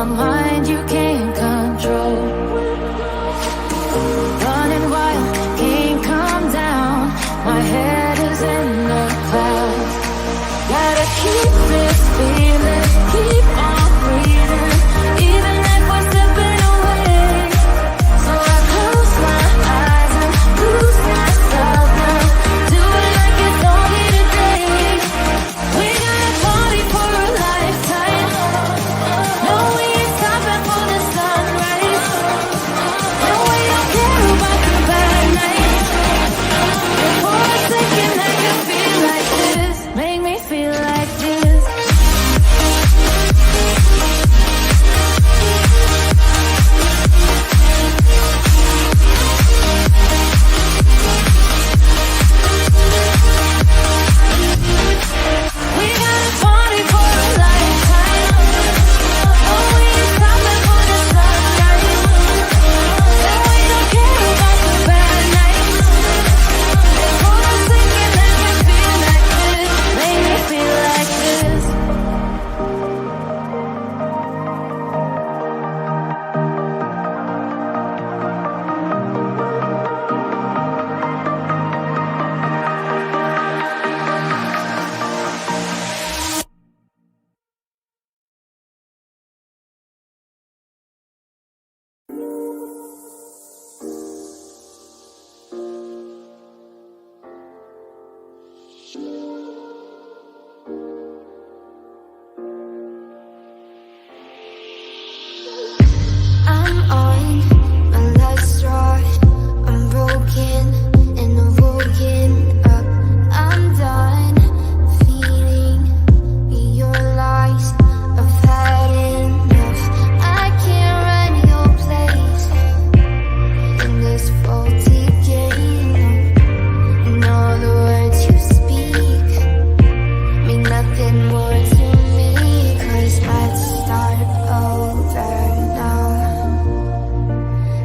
mind you can't control. Running wild, can't calm down. My head is in the clouds. Gotta keep this feeling, keep on breathing, even if we're slipping away. So I close my eyes and lose myself now. Do it like it's only today. We gotta party for a lifetime. No, we ain't stopping for the sunrise. No, we don't care about the bad nights. For a second I can feel like this. Make me feel like this. We gotta party for a lifetime. Oh, we ain't stopping for the sunrise. And we don't care about the bad nights. For a second I can feel like this. Make me feel like this. I'm on my last straw. I'm broken and I'm woken up. I'm done feeding your lies. I've had enough. I can't run your place in this faulty game. And all the words you speak mean nothing more to me. 'Cause let's start over now.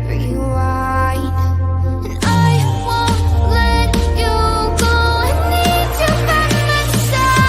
Rewind. And I won't let you go. I need you by my side.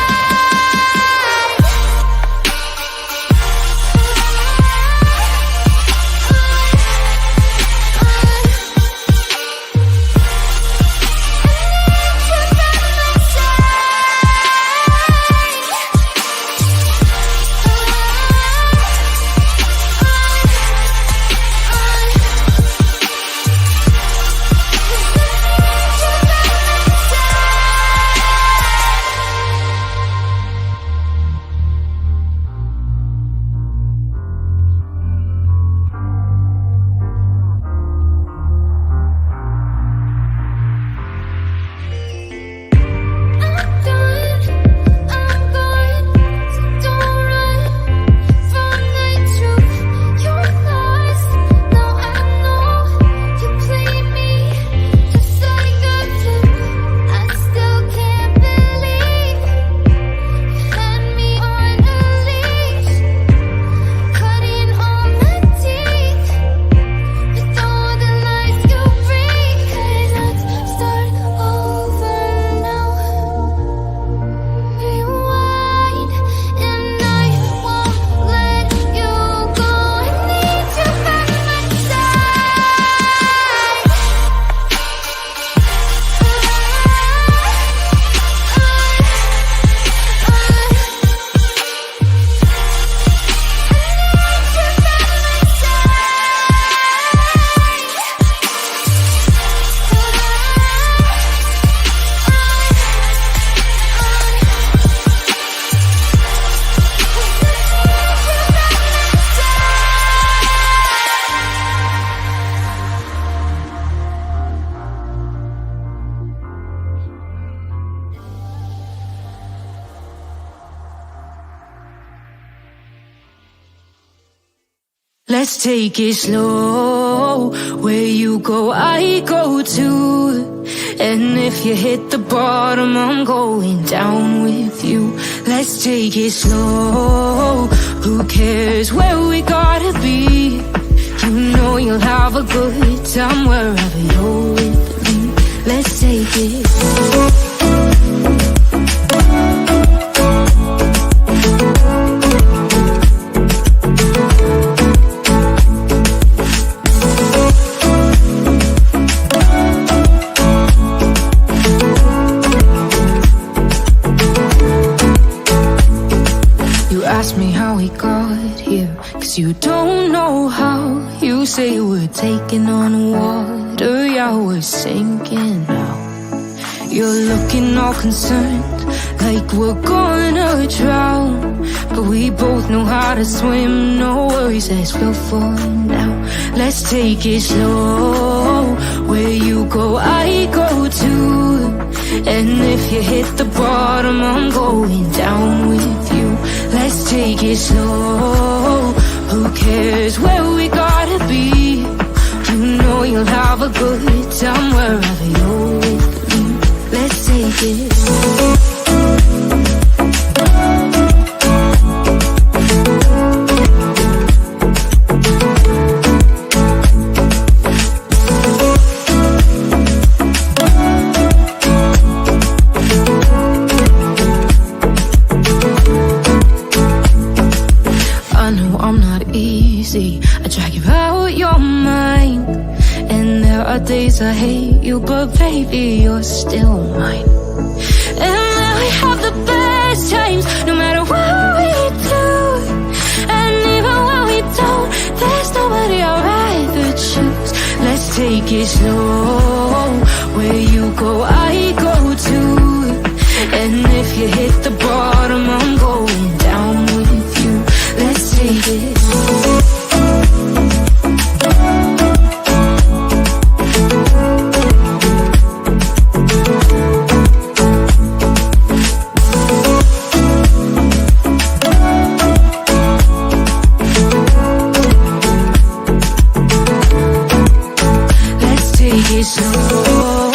Let's take it slow. Where you go, I go too. And if you hit the bottom, I'm going down with you. Let's take it slow. Who cares where we gotta be? You know you'll have a good time wherever you're with me. Let's take it slow. 'cause you don't know how. You say we're taking on water, yeah, we're sinking now. You're looking all concerned, like we're gonna drown, but we both know how to swim, no worries as we'll fall now. Let's take it slow, where you go I go too, and if you hit the bottom I'm going down with you. Let's take it slow, who cares where we gotta be? You know you'll have a good time wherever you're with me. Let's take it slow. I know I'm not easy, I drag you out your mind, and there are days I hate you, but baby, you're still mine. And now we have the best times, no matter what we do. And even when we don't, there's nobody I'd rather choose. Let's take it slow, where you go I go too, and if you hit the bottom I'm going down with you. Let's take it slow. Slow,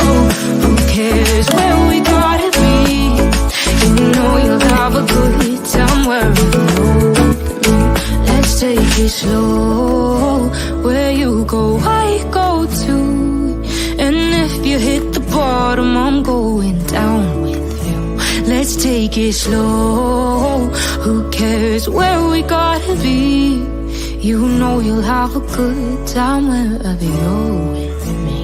who cares where we gotta be? You know you'll have a good time wherever you're with me. Let's take it slow, where you go I go too, and if you hit the bottom I'm going down with you. Let's take it slow, who cares where we gotta be? You know you'll have a good time wherever you're with me.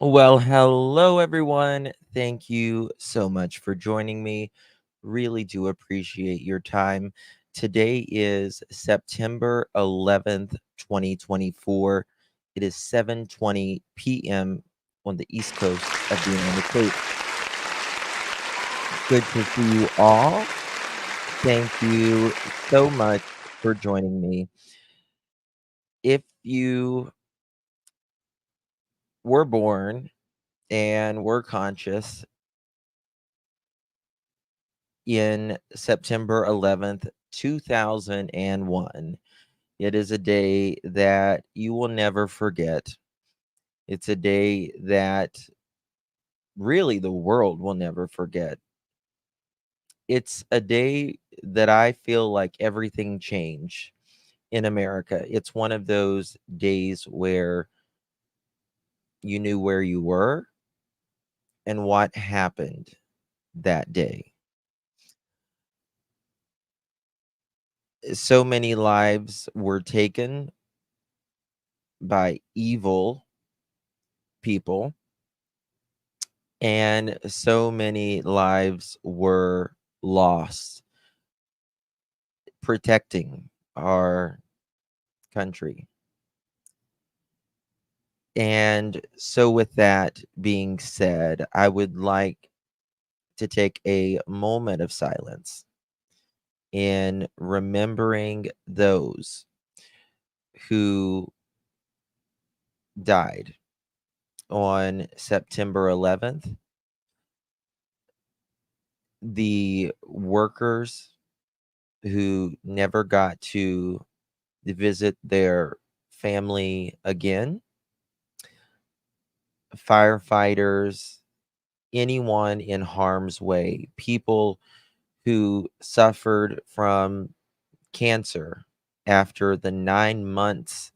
Well, hello everyone. Thank you so much for joining me. Really do appreciate your time. Today is September 11th, 2024. It is 7:20 p.m. on the East Coast of the United States. Good to see you all. Thank you so much for joining me. If you were born and were conscious in September 11th, 2001. It is a day that you will never forget. It's a day that really the world will never forget. It's a day that I feel like everything changed in America. It's one of those days where you knew where you were and what happened that day. So many lives were taken by evil people, and so many lives were lost protecting our country. And so, with that being said, I would like to take a moment of silence in remembering those who died on September 11th. The workers who never got to visit their family again, firefighters, anyone in harm's way, people who suffered from cancer after the 9 months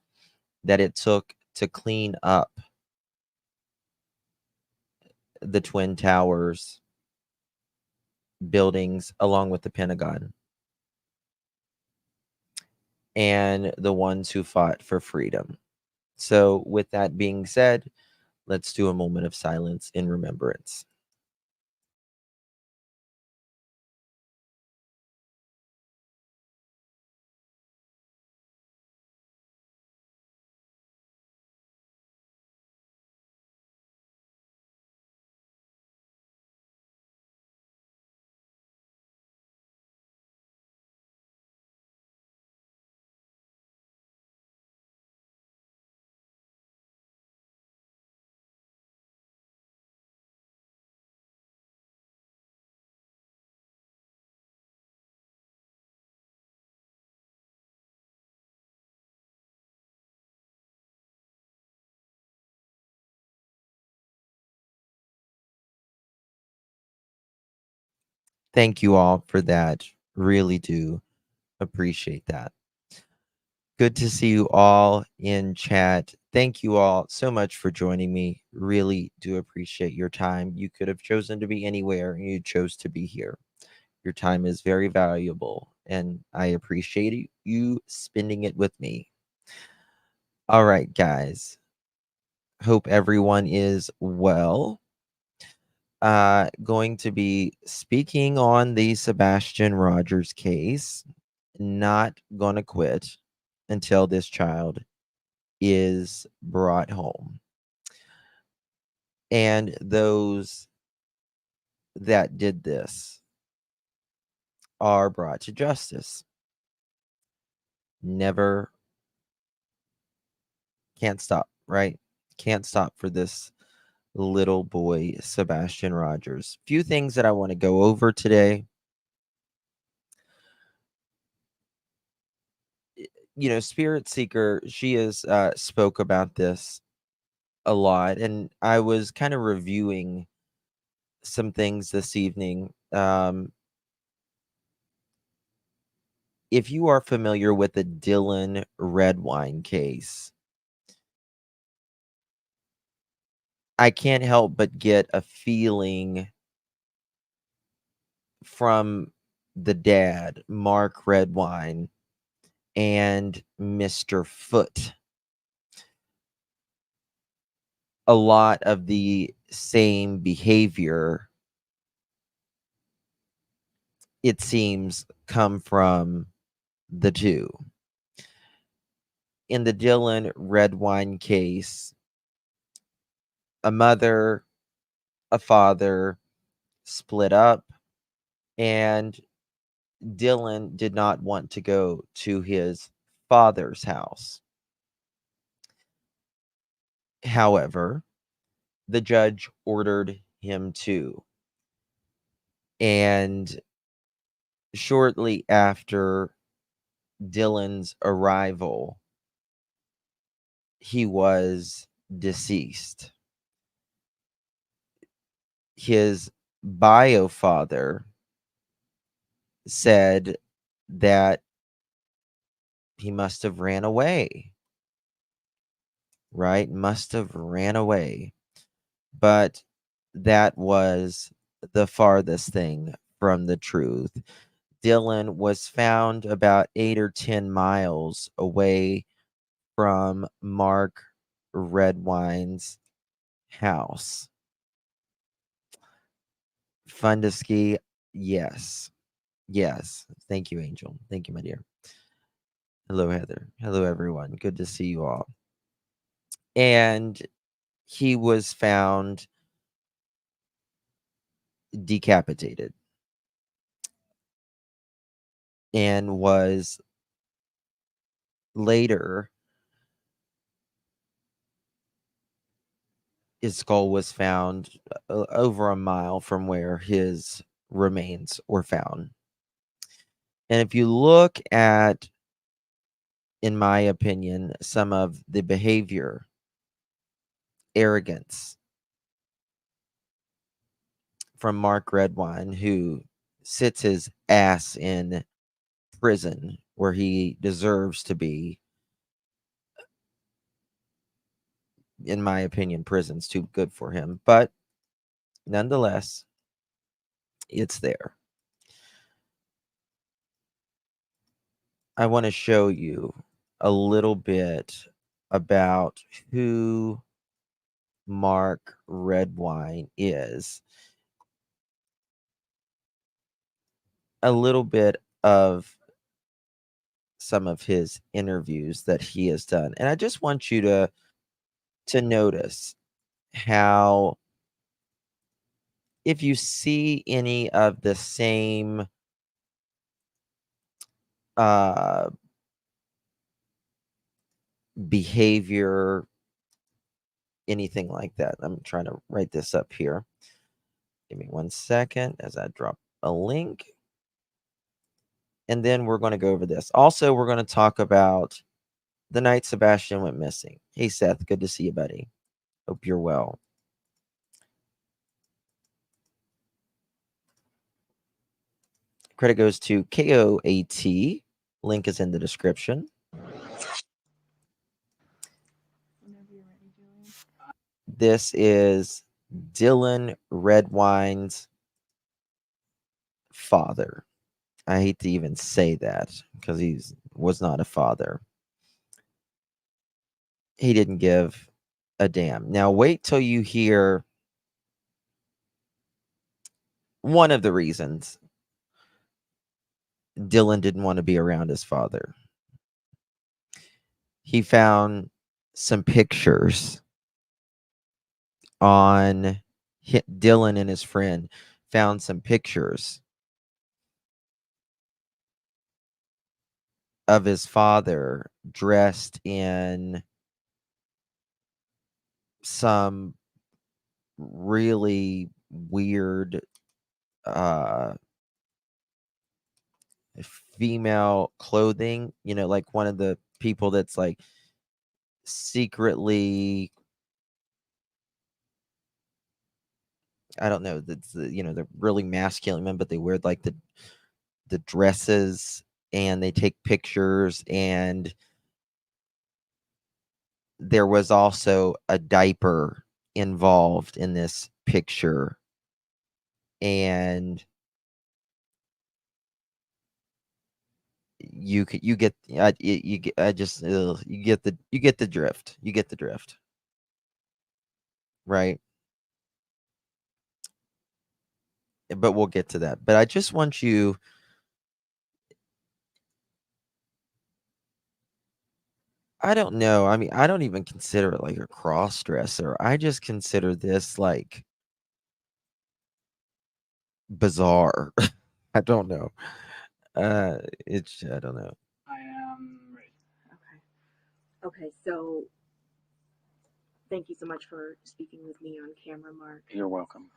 that it took to clean up the Twin Towers buildings along with the Pentagon, and the ones who fought for freedom. So, with that being said, let's do a moment of silence in remembrance. Thank you all for that. Really do appreciate that. Good to see you all in chat. Thank you all so much for joining me. Really do appreciate your time. You could have chosen to be anywhere and you chose to be here. Your time is very valuable and I appreciate you spending it with me. All right, guys. Hope everyone is well. Going to be speaking on the Sebastian Rogers case. Not gonna quit until this child is brought home. And those that did this are brought to justice. Never, can't stop, right? Can't stop for this little boy, Sebastian Rogers. Few things that I want to go over today. You know, Spirit Seeker, she has spoke about this a lot, and I was kind of reviewing some things this evening. If you are familiar with the Dylan Redwine case, I can't help but get a feeling from the dad, Mark Redwine, and Mr. Foote. A lot of the same behavior, it seems, come from the two. In the Dylan Redwine case, a mother, a father split up, and Dylan did not want to go to his father's house. However, the judge ordered him to. And shortly after Dylan's arrival, he was deceased. His bio father said that he must have ran away, right? Must have ran away. But that was the farthest thing from the truth. Dylan was found about 8 or 10 miles away from Mark Redwine's house. Fun to ski? Yes. Yes. Thank you, Angel. Thank you, my dear. Hello, Heather. Hello, everyone. Good to see you all. And he was found decapitated and was later his skull was found over a mile from where his remains were found. And if you look at, in my opinion, some of the behavior, arrogance from Mark Redwine, who sits his ass in prison where he deserves to be. In my opinion, prison's too good for him, but nonetheless, it's there. I want to show you a little bit about who Mark Redwine is. A little bit of some of his interviews that he has done. And I just want you to notice how, if you see any of the same behavior, anything like that. I'm trying to write this up here. Give me 1 second as I drop a link. And then we're going to go over this. Also, we're going to talk about the night Sebastian went missing. Hey, Seth, good to see you, buddy. Hope you're well. Credit goes to KOAT. Link is in the description. This is Dylan Redwine's father. I hate to even say that because he was not a father. He didn't give a damn. Now, wait till you hear one of the reasons Dylan didn't want to be around his father. He found some pictures on Dylan and his friend found some pictures of his father dressed in some really weird female clothing, like one of the people that's like secretly, I don't know, that's they're really masculine men, but they wear like the dresses and they take pictures. And there was also a diaper involved in this picture. And you get you get the drift. You get the drift. Right? But we'll get to that. But I just want you, I don't know. I mean, I don't even consider it like a cross dresser. I just consider this like bizarre. I don't know. I don't know. I am ready. Okay, so thank you so much for speaking with me on camera, Mark. You're welcome.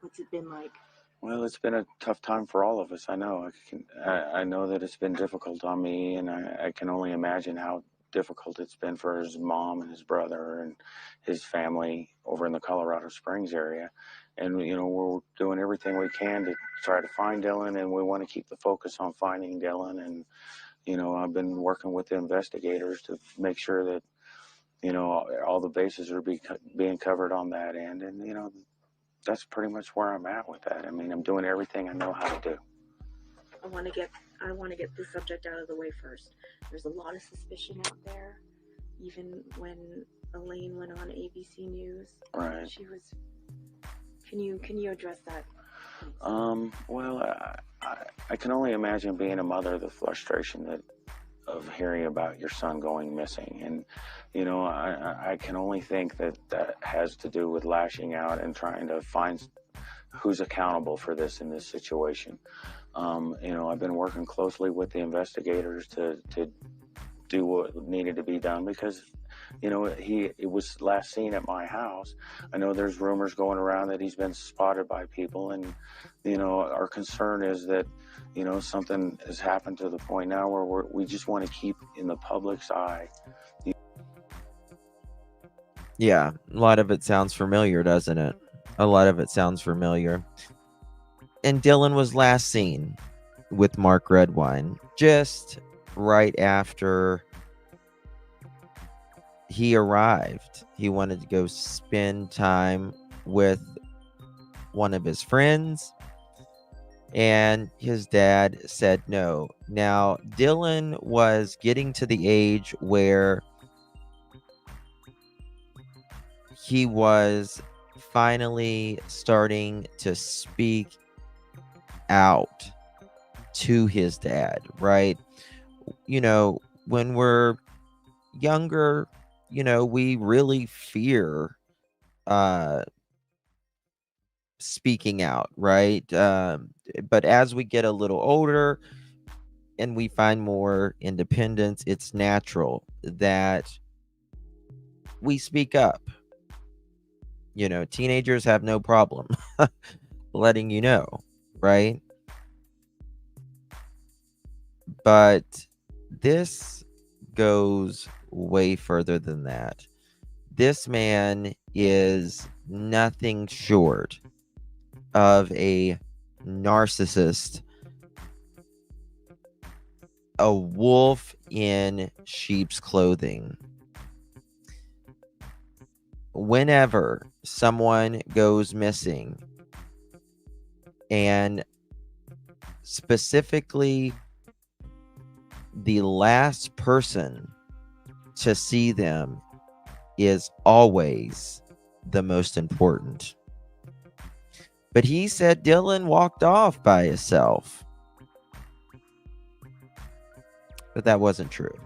What's it been like? Well, it's been a tough time for all of us. I know. I know that it's been difficult on me, and I can only imagine how difficult it's been for his mom and his brother and his family over in the Colorado Springs area. And we're doing everything we can to try to find Dylan, and we want to keep the focus on finding Dylan. And I've been working with the investigators to make sure that all the bases are being covered on that end. And that's pretty much where I'm at with that. I mean, I'm doing everything I know how to do. I want to get this subject out of the way first. There's a lot of suspicion out there. Even when Elaine went on ABC News, right? She was. Can you address that? Well, I can only imagine being a mother, the frustration of hearing about your son going missing. And I can only think that has to do with lashing out and trying to find who's accountable for this in this situation. I've been working closely with the investigators to do what needed to be done, because it was last seen at my house. I know there's rumors going around that he's been spotted by people, and our concern is that something has happened to the point now where we just want to keep in the public's eye. Yeah, a lot of it sounds familiar, doesn't it? A lot of it sounds familiar. And Dylan was last seen with Mark Redwine just right after he arrived. He wanted to go spend time with one of his friends, and his dad said no. Now, Dylan was getting to the age where he was finally starting to speak out to his dad, right? When we're younger, we really fear speaking out, right? But as we get a little older and we find more independence, it's natural that we speak up. Teenagers have no problem letting you know, right? But this goes way further than that. This man is nothing short of a narcissist, a wolf in sheep's clothing. Whenever someone goes missing, and specifically the last person to see them is always the most important. But he said Dylan walked off by himself. But that wasn't true.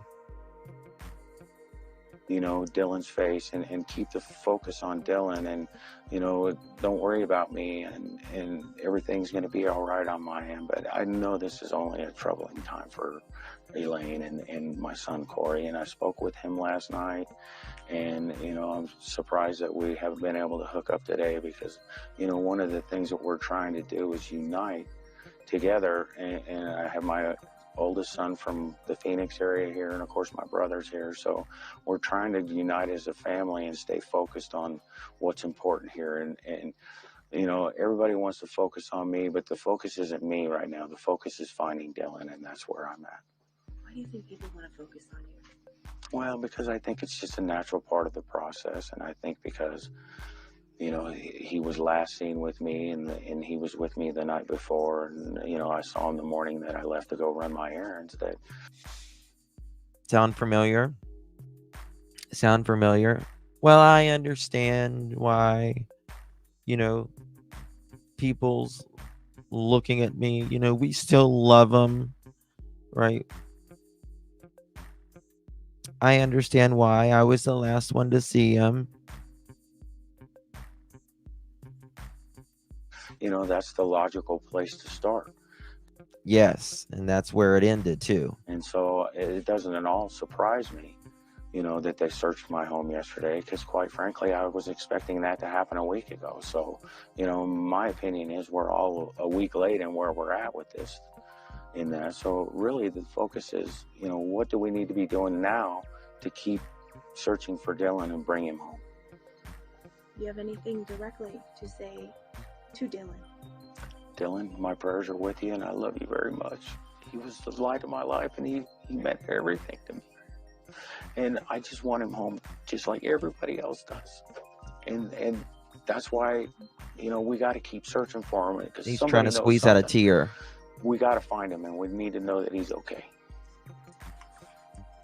Dylan's face, and keep the focus on Dylan, and don't worry about me, and everything's going to be all right on my end. But I know this is only a troubling time for Elaine and my son Corey, and I spoke with him last night, and I'm surprised that we haven't been able to hook up today, because one of the things that we're trying to do is unite together, and I have my oldest son from the Phoenix area here, and of course my brother's here, so we're trying to unite as a family and stay focused on what's important here, and everybody wants to focus on me, but the focus isn't me right now. The focus is finding Dylan, and that's where I'm at. Why do you think people want to focus on you? Well, because I think it's just a natural part of the process, and I think because he was last seen with me, and he was with me the night before, and I saw him the morning that I left to go run my errands. That sound familiar? Well, I understand why people's looking at me. We still love them, right? I understand why I was the last one to see him. That's the logical place to start. Yes, and that's where it ended too. And so it doesn't at all surprise me, that they searched my home yesterday, because quite frankly, I was expecting that to happen a week ago. So, my opinion is we're all a week late in where we're at with this in that. So really the focus is, what do we need to be doing now to keep searching for Dylan and bring him home? Do you have anything directly to say to Dylan? Dylan, my prayers are with you, and I love you very much. He was the light of my life, and he meant everything to me. And I just want him home just like everybody else does. And that's why, we got to keep searching for him. Because he's trying to squeeze out a tear. We got to find him, and we need to know that he's okay.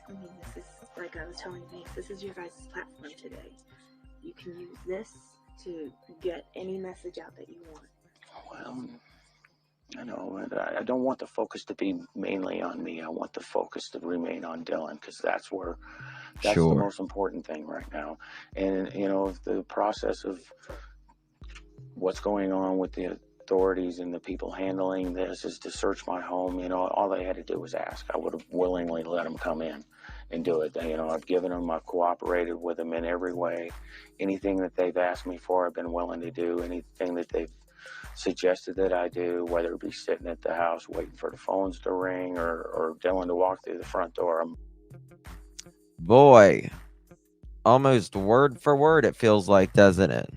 I mean, this is, like I was telling Nate, this is your guys' platform today. You can use this to get any message out that you want. Well, I know, and I don't want the focus to be mainly on me. I want the focus to remain on Dylan, because that's the most important thing right now. And, the process of what's going on with the authorities and the people handling this is to search my home. All they had to do was ask. I would have willingly let them come in and do it. I've given them, I've cooperated with them in every way. Anything that they've asked me for, I've been willing to do. Anything that they've suggested that I do, whether it be sitting at the house waiting for the phones to ring or Dylan to walk through the front door. Boy, almost word for word it feels like, doesn't it?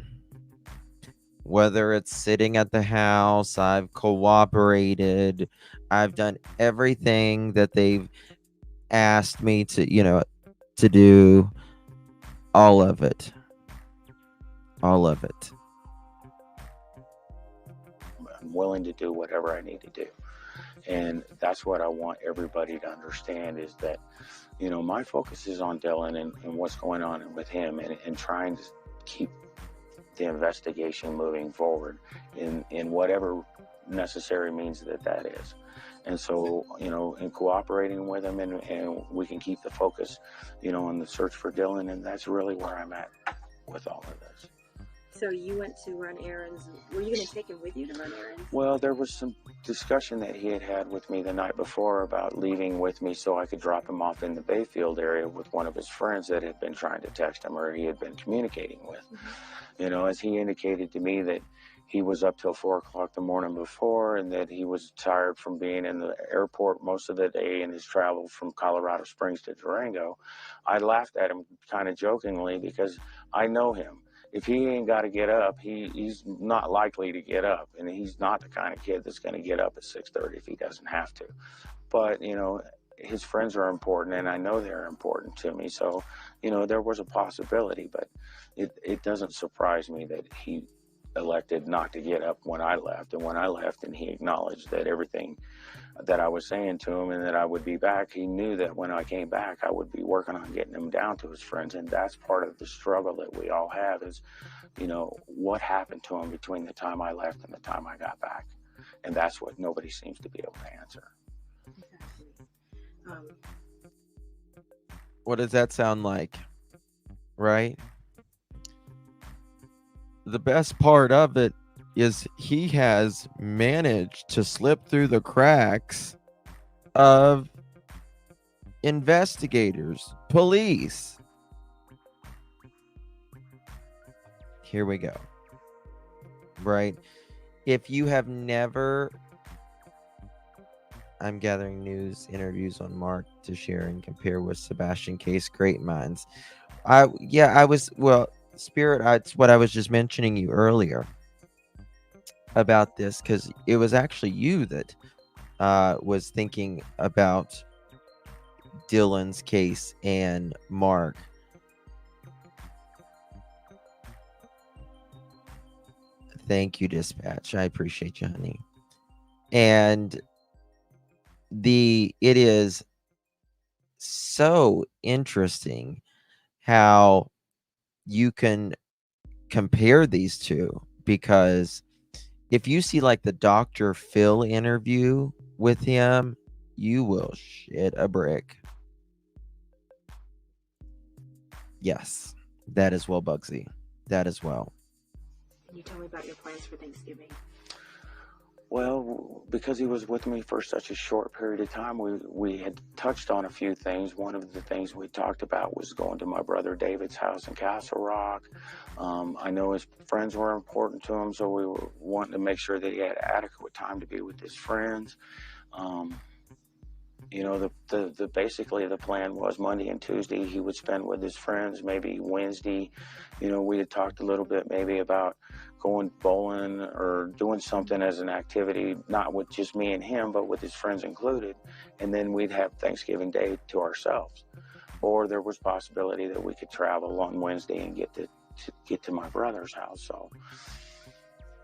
Whether it's sitting at the house, I've cooperated, I've done everything that they've asked me to, to do, all of it. All of it. I'm willing to do whatever I need to do. And that's what I want everybody to understand, is that, my focus is on Dylan and what's going on with him, and trying to keep the investigation moving forward in whatever necessary means that is. And so, in cooperating with him, and we can keep the focus, on the search for Dylan. And that's really where I'm at with all of this. So you went to run errands. Were you going to take him with you to run errands? Well, there was some discussion that he had with me the night before about leaving with me so I could drop him off in the Bayfield area with one of his friends that had been trying to text him, or he had been communicating with. Mm-hmm. As he indicated to me that he was up till 4 o'clock the morning before, and that he was tired from being in the airport most of the day in his travel from Colorado Springs to Durango. I laughed at him kind of jokingly, because I know him. If he ain't got to get up, he's not likely to get up. And he's not the kind of kid that's going to get up at 6:30 if he doesn't have to. But, his friends are important, and I know they're important to me. So, there was a possibility, but it doesn't surprise me that he elected not to get up when I left. And when I left and he acknowledged that everything that I was saying to him and that I would be back, he knew that when I came back, I would be working on getting him down to his friends. And that's part of the struggle that we all have, is, what happened to him between the time I left and the time I got back. And that's what nobody seems to be able to answer. Exactly. What does that sound like? Right? The best part of it is he has managed to slip through the cracks of investigators, police. Here we go. Right? If you have never... I'm gathering news, interviews on Mark to share and compare with Sebastian case. Great minds. Spirit, it's what I was just mentioning you earlier about this, because it was actually you that was thinking about Dylan's case and Mark. Thank you, Dispatch. I appreciate you, honey. And it is so interesting how you can compare these two, because if you see like the Dr. Phil interview with him, you will shit a brick. Yes, that as well, Bugsy. That as well. Can you tell me about your plans for Thanksgiving? Well, because he was with me for such a short period of time, we had touched on a few things. One of the things we talked about was going to my brother David's house in Castle Rock. I know his friends were important to him, so we were wanting to make sure that he had adequate time to be with his friends. Basically the plan was Monday and Tuesday he would spend with his friends. Maybe Wednesday, we had talked a little bit maybe about going bowling or doing something as an activity, not with just me and him, but with his friends included. And then we'd have Thanksgiving Day to ourselves. Or there was possibility that we could travel on Wednesday and get to my brother's house. So,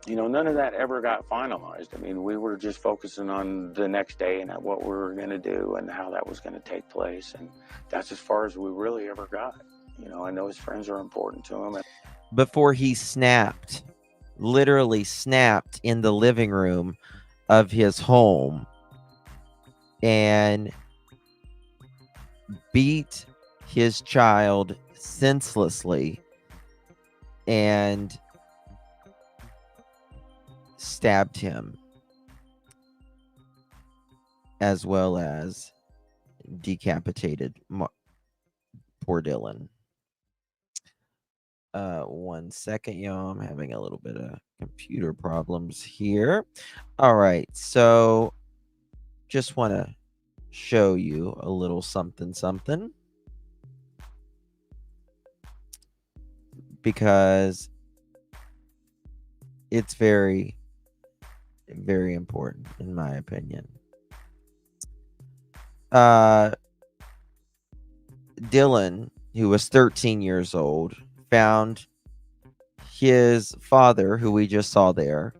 none of that ever got finalized. I mean, we were just focusing on the next day and what we were going to do and how that was going to take place. And that's as far as we really ever got. I know his friends are important to him. Before he literally snapped in the living room of his home and beat his child senselessly and stabbed him, as well as decapitated Poor Dylan. 1 second, y'all. I'm having a little bit of computer problems here. All right. So just want to show you a little something something, because it's very, very important in my opinion. Dylan, who was 13 years old, found his father, who we just saw there,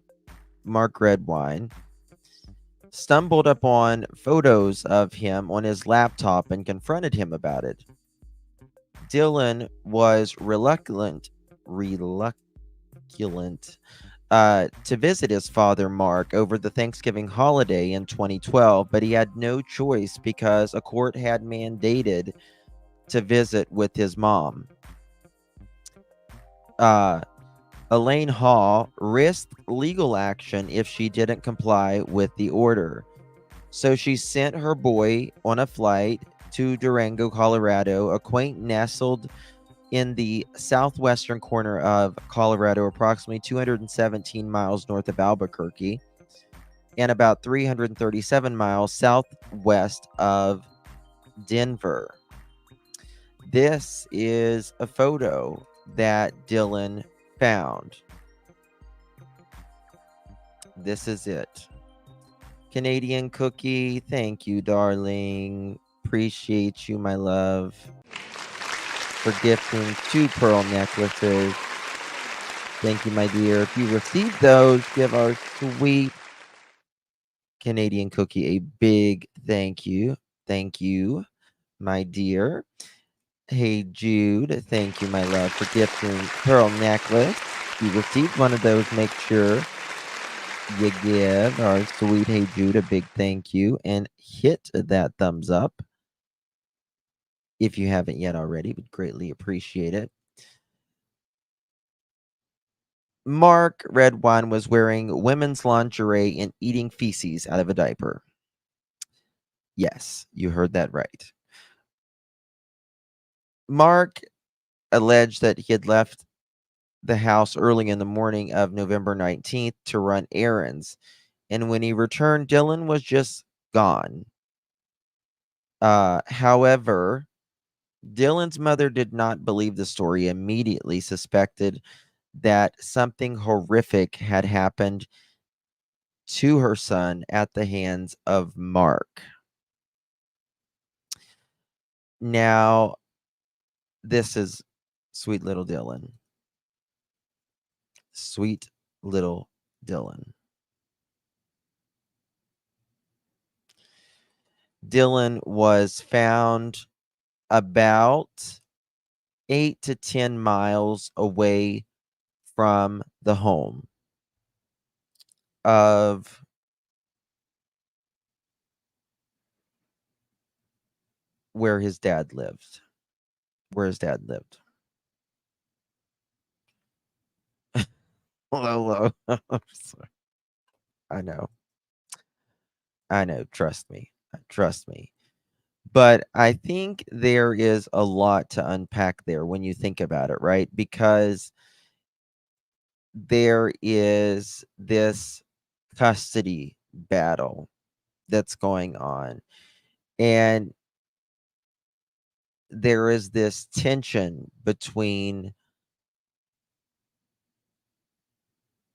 Mark Redwine, stumbled upon photos of him on his laptop and confronted him about it. Dylan was reluctant to visit his father, Mark, over the Thanksgiving holiday in 2012, but he had no choice because a court had mandated to visit with his mom. Elaine Hall risked legal action if she didn't comply with the order. So she sent her boy on a flight to Durango, Colorado, a quaint nestled in the southwestern corner of Colorado, approximately 217 miles north of Albuquerque and about 337 miles southwest of Denver. This is a photo that Dylan found. This is it. Canadian Cookie, thank you, darling. Appreciate you, my love, for gifting 2 pearl necklaces. Thank you, my dear. If you received those, give our sweet Canadian Cookie a big thank you. Thank you, my dear. Hey, Jude, thank you, my love, for gifting pearl necklace. If you received one of those, make sure you give our sweet Hey Jude a big thank you and hit that thumbs up if you haven't yet already. Would greatly appreciate it. Mark Redwine was wearing women's lingerie and eating feces out of a diaper. Yes, you heard that right. Mark alleged that he had left the house early in the morning of November 19th to run errands, and when he returned, Dylan was just gone. However, Dylan's mother did not believe the story, immediately suspected that something horrific had happened to her son at the hands of Mark. Now, this is sweet little Dylan. Sweet little Dylan. Dylan was found about 8 to 10 miles away from the home of where his dad lived. Hello. I'm sorry. I know. Trust me. Trust me. But I think there is a lot to unpack there when you think about it, right? Because there is this custody battle that's going on. And there is this tension between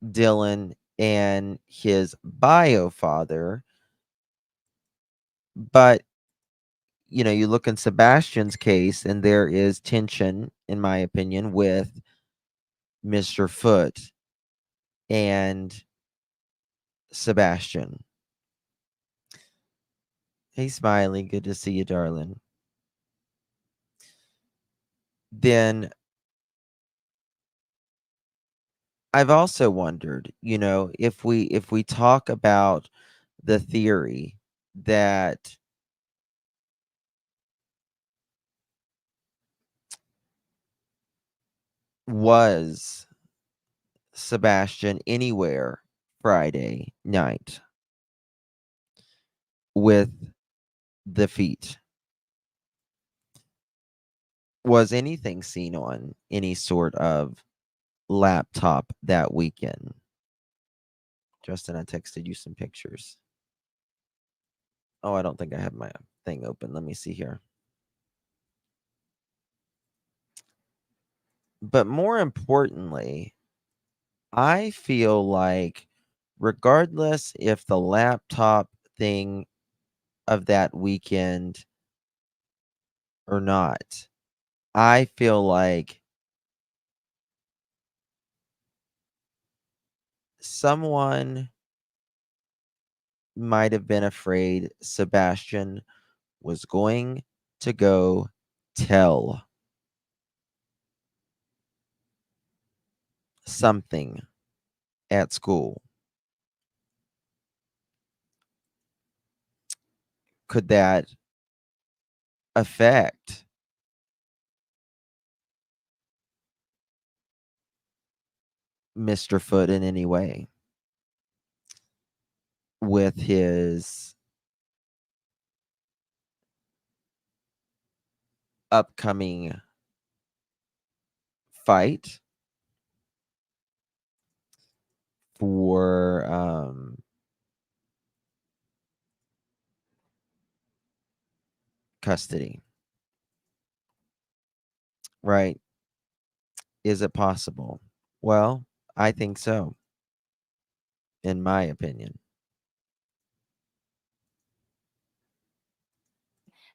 Dylan and his bio father. But, you look in Sebastian's case, and there is tension, in my opinion, with Mr. Foote and Sebastian. Hey, Smiley, good to see you, darling. Then I've also wondered, if we talk about the theory that was Sebastian anywhere Friday night with the feet. Was anything seen on any sort of laptop that weekend? Justin, I texted you some pictures. Oh, I don't think I have my thing open. Let me see here. But more importantly, I feel like regardless if the laptop thing of that weekend or not, I feel like someone might have been afraid Sebastian was going to go tell something at school. Could that affect Mr. Foot in any way with his upcoming fight for custody? Right? Is it possible? Well, I think so, in my opinion.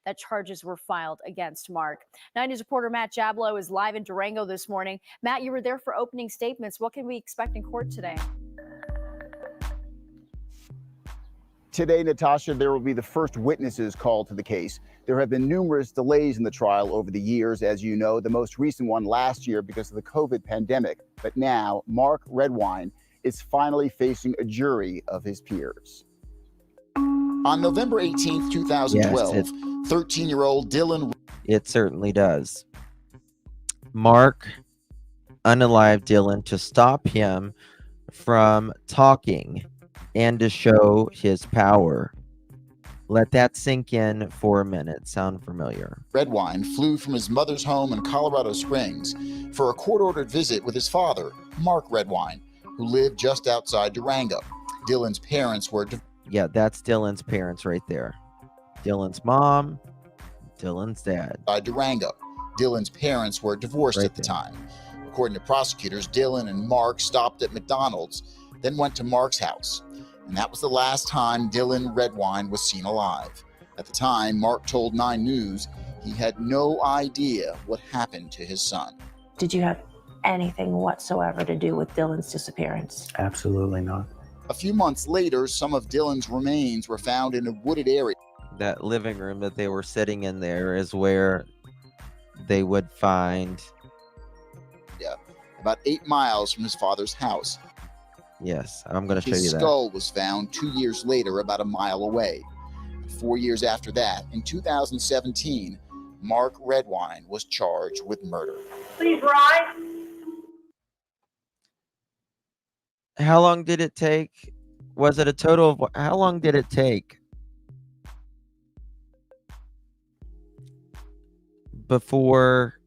That charges were filed against Mark. 9 News reporter Matt Jablow is live in Durango this morning. Matt, you were there for opening statements. What can we expect in court today? Today, Natasha, there will be the first witnesses called to the case. There have been numerous delays in the trial over the years, as you know, the most recent one last year because of the COVID pandemic. But now, Mark Redwine is finally facing a jury of his peers. On November 18th, 2012, Yes, 13-year-old Dylan. it certainly does. Mark unalived Dylan to stop him from talking and to show his power. Let that sink in for a minute. Sound familiar? Redwine flew from his mother's home in Colorado Springs for a court-ordered visit with his father, Mark Redwine, who lived just outside Durango. Dylan's parents were Yeah, that's Dylan's parents right there. Dylan's mom, Dylan's dad. By Durango. Dylan's parents were divorced Right at the there. time. According to prosecutors, Dylan and Mark stopped at McDonald's, then went to Mark's house. And that was the last time Dylan Redwine was seen alive. At the time, Mark told 9 News he had no idea what happened to his son. Did you have anything whatsoever to do with Dylan's disappearance? Absolutely not. A few months later, some of Dylan's remains were found in a wooded area. That living room that they were sitting in there is where they would find. About 8 miles from his father's house. Yes, I'm going to show His you that. skull was found 2 years later, about a mile away. 4 years after that, in 2017, Mark Redwine was charged with murder. Please rise. How long did it take? Was it a total of how long did it take before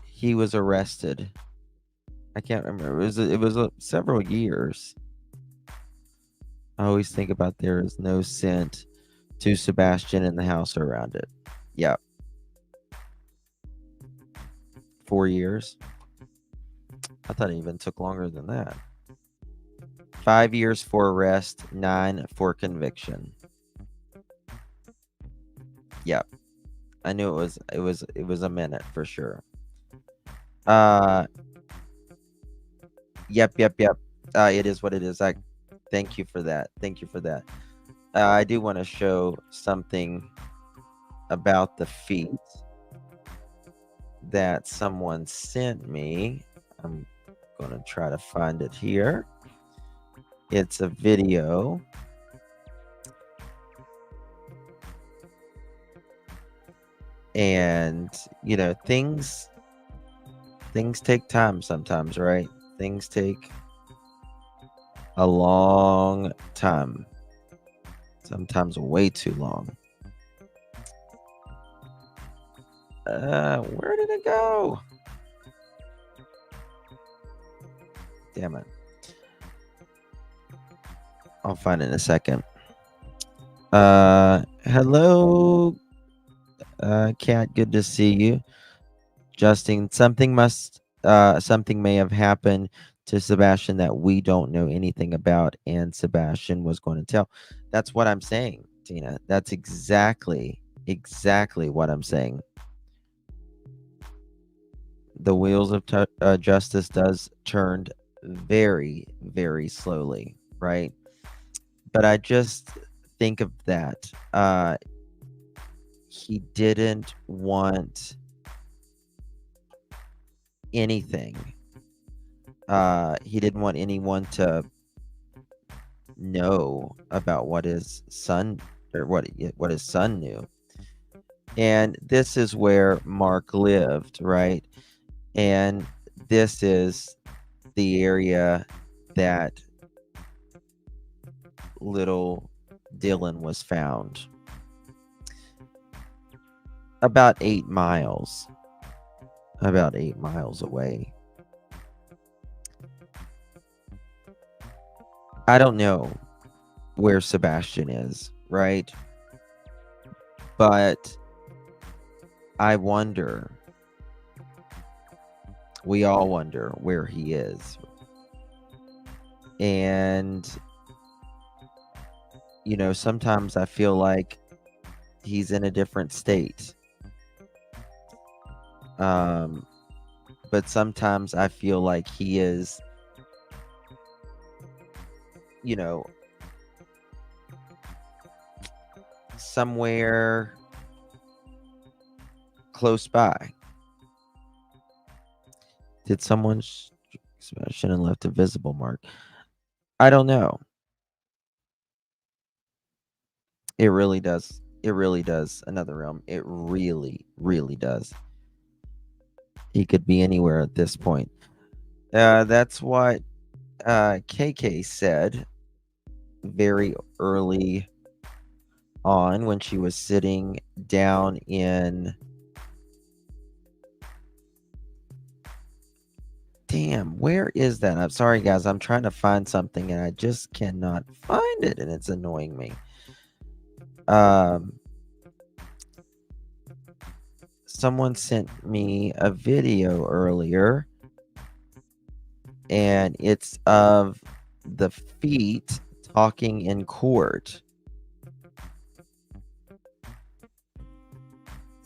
he was arrested? I can't remember. It was several years. I always think about there is no scent to Sebastian in the house around it. Yeah. 4 years. I thought it even took longer than that. 5 years for arrest, 9 for conviction. Yep. I knew it was a minute for sure. Yep. It is what it is. Thank you for that. I do want to show something about the feet that someone sent me. I'm going to try to find it here. It's a video. And, you know, things take time sometimes, right? Things take a long time. Sometimes way too long. Where did it go? Damn it. I'll find it in a second. Hello, Kat. Good to see you. Justin, something may have happened to Sebastian that we don't know anything about, and Sebastian was going to tell. That's what I'm saying, Tina. That's exactly what I'm saying. The wheels of justice does turned very, very slowly, right? But I just think of that. He didn't want anything. He didn't want anyone to know about what his son his son knew. And this is where Mark lived, right? And this is the area that little Dylan was found. About 8 miles. About 8 miles away. I don't know where Sebastian is, right? But I wonder. We all wonder where he is. And, you know, sometimes I feel like he's in a different state. But sometimes I feel like he is, you know, somewhere close by. Did someone Sebastian and left a visible mark? I don't know. It really does. It really does. Another realm. It really, really does. He could be anywhere at this point. That's what KK said very early on when she was sitting down in. Damn, where is that? I'm sorry, guys. I'm trying to find something and I just cannot find it, and it's annoying me. Someone sent me a video earlier, and it's of the feet talking in court.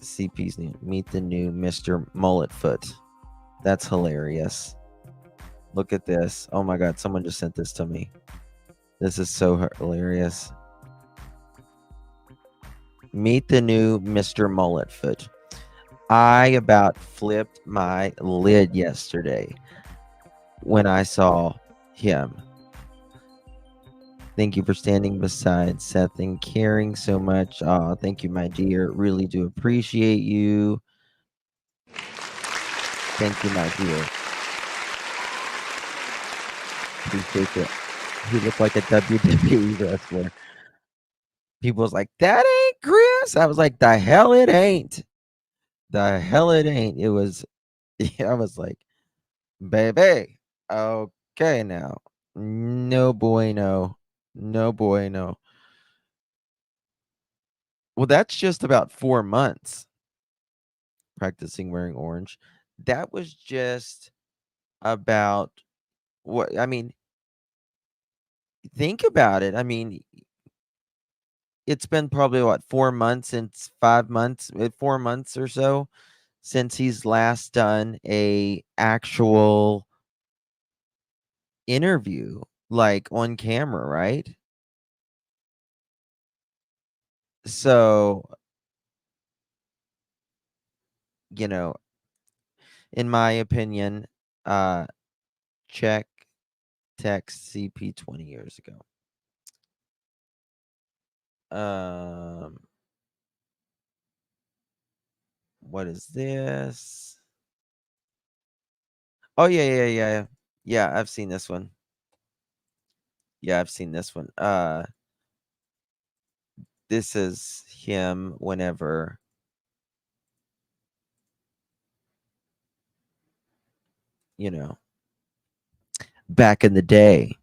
CP's new. Meet the new Mr. Mulletfoot. That's hilarious. Look at this. Oh my God, someone just sent this to me. This is so hilarious. Meet the new Mr. Mulletfoot. I about flipped my lid yesterday when I saw him. Thank you for standing beside Seth and caring so much. Thank you, my dear. Really do appreciate you. Thank you, my dear. Appreciate it. He looked like a WWE wrestler. People was like, that ain't Chris. I was like, the hell it ain't. The hell it ain't. It was, I was like, baby, okay now. No bueno. No bueno. Well, that's just about 4 months practicing wearing orange. That was just about what, I mean, think about it. I mean, it's been probably what, 4 months since 5 months, 4 months or so since he's last done a actual interview, like on camera, right? So, you know, in my opinion, check text CP 20 years ago. What is this? Oh yeah. Yeah, I've seen this one. Yeah, I've seen this one. This is him whenever you know, back in the day,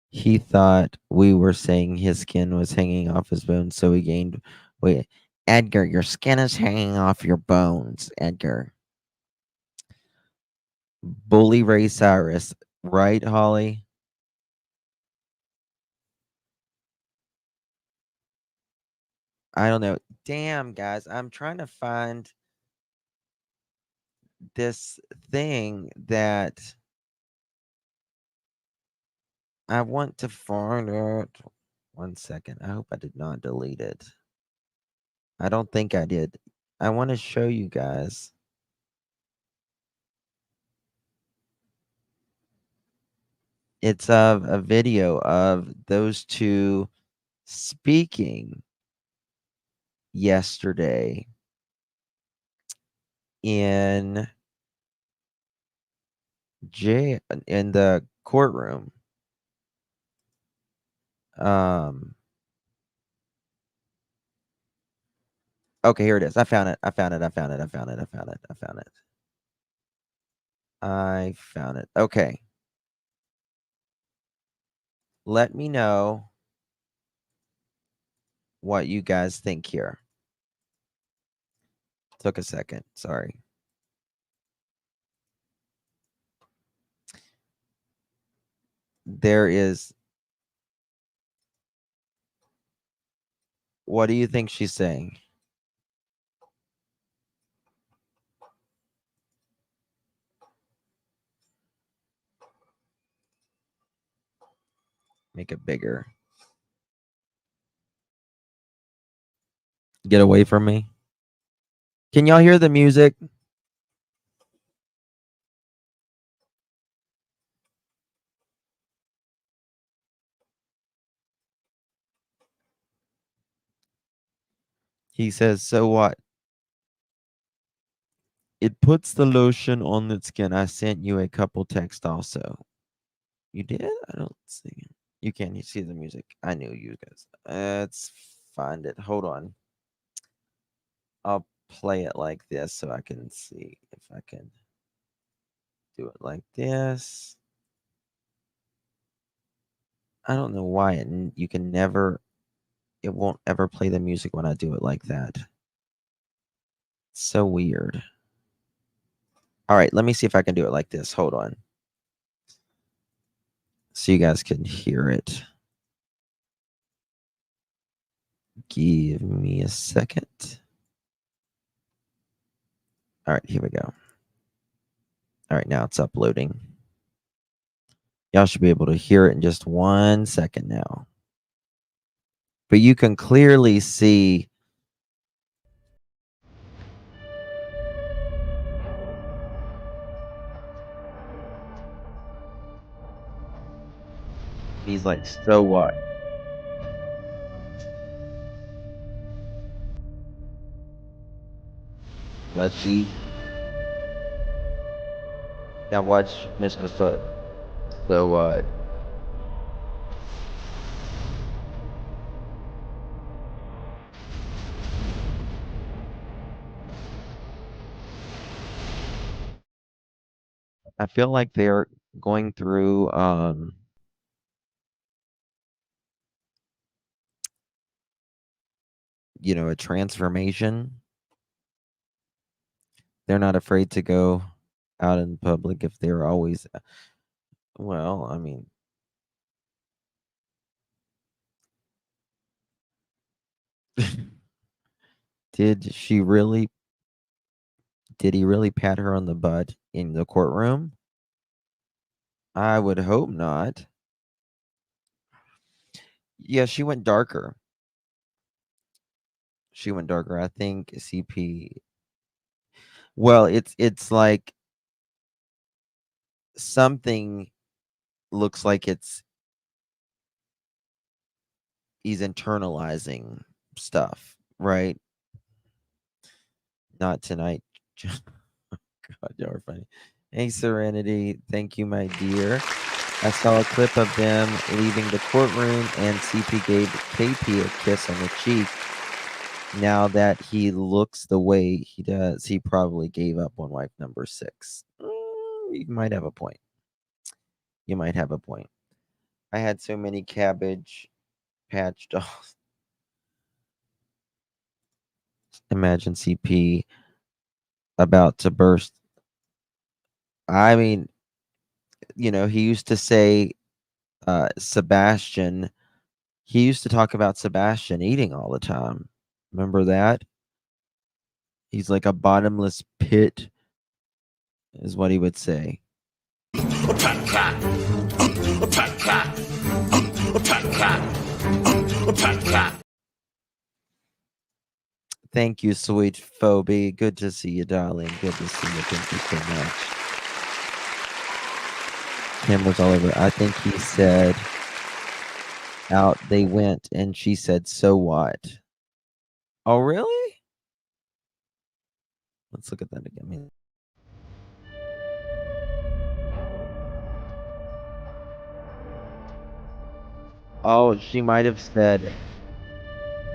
he thought we were saying his skin was hanging off his bones, so he gained weight. Edgar, your skin is hanging off your bones, Edgar. Bully Ray Cyrus, right, Holly? I don't know. Damn, guys, I'm trying to find this thing that I want to find it. 1 second. I hope I did not delete it. I don't think I did. I want to show you guys. It's of a video of those two speaking yesterday in the courtroom. Okay, here it is. I found it. I found it. Okay. Let me know what you guys think here. Took a second. Sorry. There is. What do you think she's saying? Make it bigger. Get away from me. Can y'all hear the music? He says, so what? It puts the lotion on its skin. I sent you a couple texts also. You did? I don't see it. You can't see the music. I knew you guys. Let's find it. Hold on. I'll play it like this so I can see if I can do it like this. I don't know why you can never, it won't ever play the music when I do it like that. It's so weird. All right, let me see if I can do it like this. Hold on. So you guys can hear it. Give me a second. All right, here we go. All right, now it's uploading. Y'all should be able to hear it in just 1 second now. But you can clearly see he's like, so what? Let's see. Now watch Mr. Foot. So what? I feel like they're going through you know, a transformation. They're not afraid to go out in public if they're always, well, I mean, did he really pat her on the butt in the courtroom? I would hope not. Yeah, she went darker. I think CP. Well, it's like something looks like he's internalizing stuff, right? Not tonight. God, y'all are funny. Hey, Serenity. Thank you, my dear. I saw a clip of them leaving the courtroom, and CP gave KP a kiss on the cheek. now that he looks the way he does, he probably gave up on wife number 6. You might have a point. You might have a point. I had so many Cabbage Patch dolls. Imagine CP about to burst. I mean, he used to say Sebastian. He used to talk about Sebastian eating all the time. Remember that? He's like a bottomless pit, is what he would say. Thank you, sweet Phoebe. Good to see you, darling. Good to see you. Thank you so much. Cameras all over. I think he said out they went, and she said, so what? Oh, really? Let's look at that again. Oh, she might have said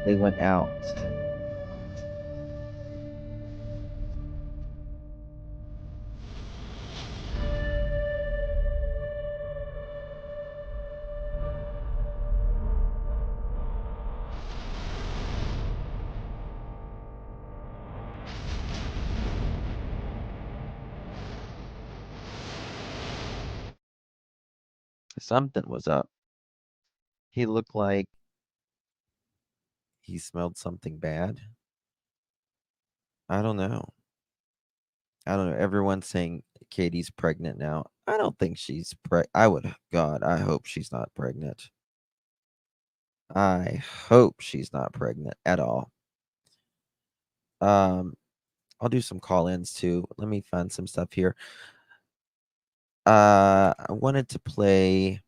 they went out. Something was up. He looked like he smelled something bad. I don't know. Everyone's saying Katie's pregnant now. I don't think she's God, I hope she's not pregnant. I hope she's not pregnant at all. I'll do some call-ins too. Let me find some stuff here. I wanted to play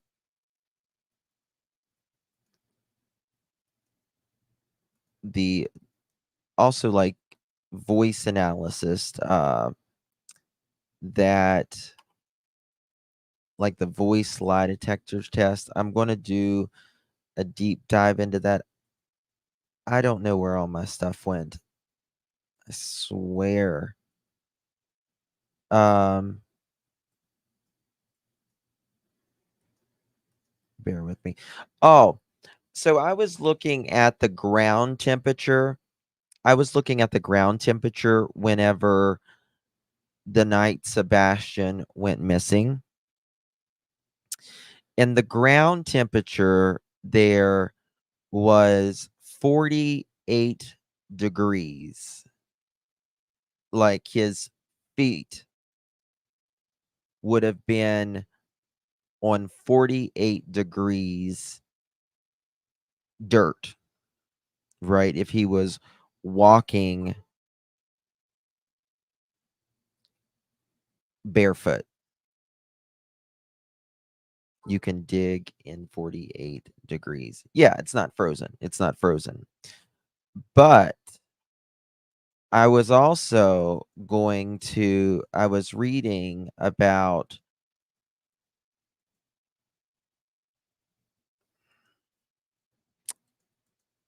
the also like voice analysis that like the voice lie detectors test. I'm going to do a deep dive into that. I don't know where all my stuff went. I swear. Bear with me. Oh, so I was looking at the ground temperature. Whenever the night Sebastian went missing. And the ground temperature there was 48 degrees. Like his feet would have been on 48 degrees dirt, right? If he was walking barefoot. You can dig in 48 degrees. Yeah, it's not frozen. It's not frozen. But I was also I was reading about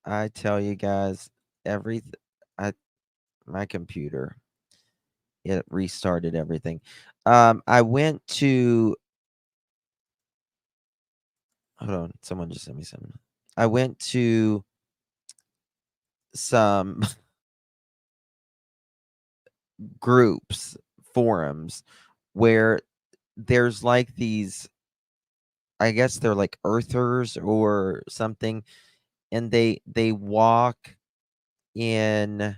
I tell you guys, my computer, it restarted everything. I went to hold on, someone just sent me something. I went to some forums where there's like these, I guess they're like earthers or something, and they walk in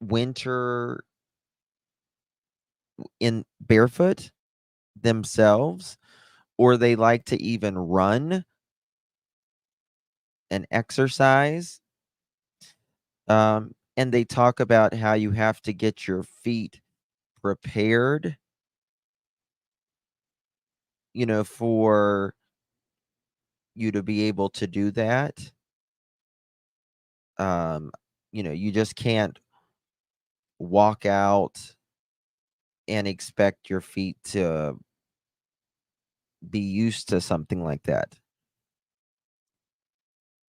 winter in barefoot themselves, or they like to even run and exercise. And they talk about how you have to get your feet prepared, for you to be able to do that. You just can't walk out and expect your feet to be used to something like that.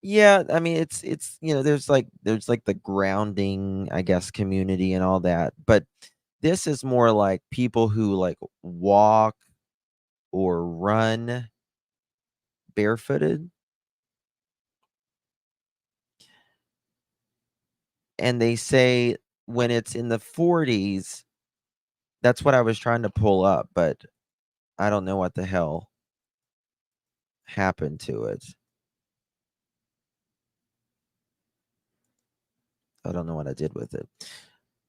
Yeah, I mean, there's like the grounding, I guess, community and all that, but this is more like people who like walk or run barefooted, and they say when it's in the 40s, that's what I was trying to pull up, but I don't know what the hell happened to it. I don't know what I did with it.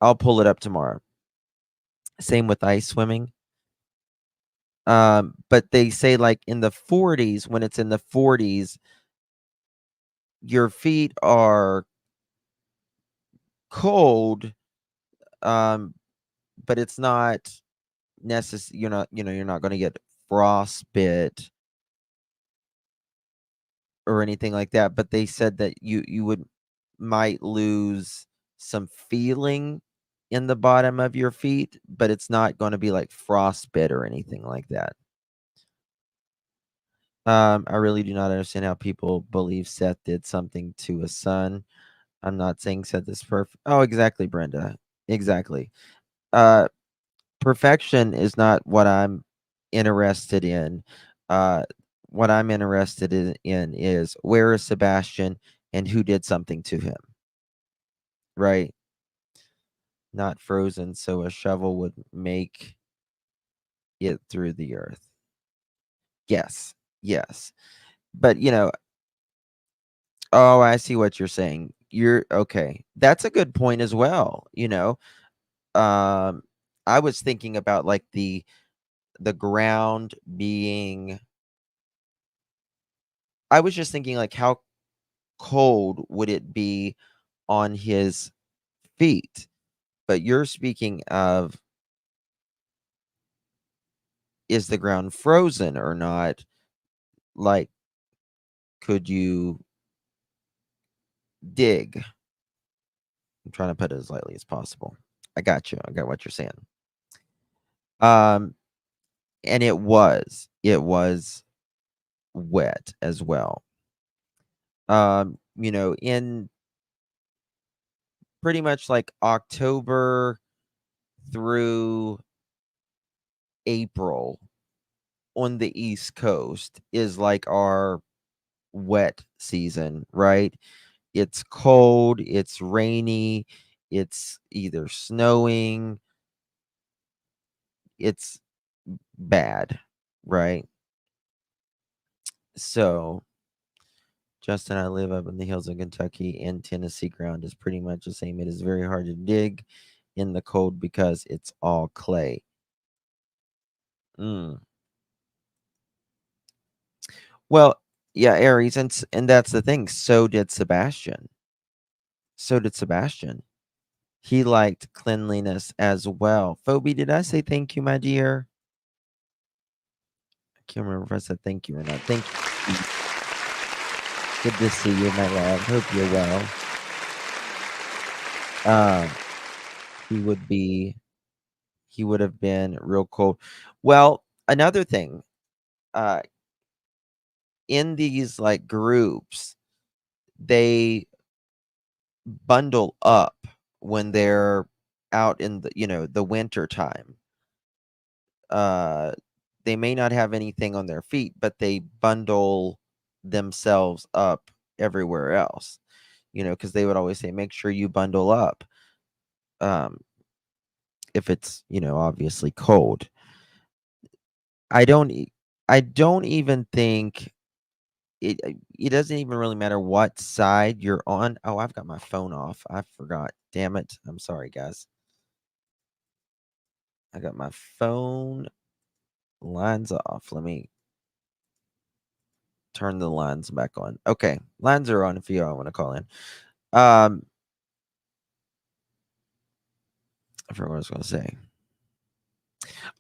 I'll pull it up tomorrow. Same with ice swimming. But they say like in the 40s, when it's in the 40s, your feet are cold, um, but it's not necessary. You're not going to get frostbite or anything like that. But they said that you would might lose some feeling in the bottom of your feet, but it's not going to be like frostbite or anything like that. I really do not understand how people believe Seth did something to his son. I'm not saying Seth is perfect. Oh, exactly, Brenda. Exactly. Uh, Perfection is not what I'm interested in. Uh, what I'm interested in is where is Sebastian and who did something to him, right? Not frozen, so a shovel would make it through the earth. Yes, yes. But, oh, I see what you're saying. You're okay. That's a good point as well. Um, I was thinking about like the ground being I was just thinking like how cold would it be on his feet? But you're speaking of is the ground frozen or not? Like, could you dig? I'm trying to put it as lightly as possible. I got you. I got what you're saying. Um, and it was wet as well. In pretty much like October through April on the East Coast is like our wet season, right? It's cold, it's rainy, it's either snowing, it's bad, right? So, Justin, I live up in the hills of Kentucky, and Tennessee ground is pretty much the same. It is very hard to dig in the cold because it's all clay. Mm. Well, yeah, Aries, and that's the thing. So did Sebastian. So did Sebastian. He liked cleanliness as well. Phoebe, did I say thank you, my dear? I can't remember if I said thank you or not. Thank you. Good to see you, my love. Hope you're well. He would have been real cold. Well, another thing, uh, in these like groups, they bundle up when they're out in the winter time. Uh, they may not have anything on their feet, but they bundle themselves up everywhere else. Because they would always say, make sure you bundle up. Um, if it's obviously cold. I don't. I don't even think it doesn't even really matter what side you're on. Oh, I've got my phone off. I forgot. Damn it. I'm sorry, guys. I got my phone lines off. Let me turn the lines back on. Okay. Lines are on if you all want to call in. I forgot what I was going to say.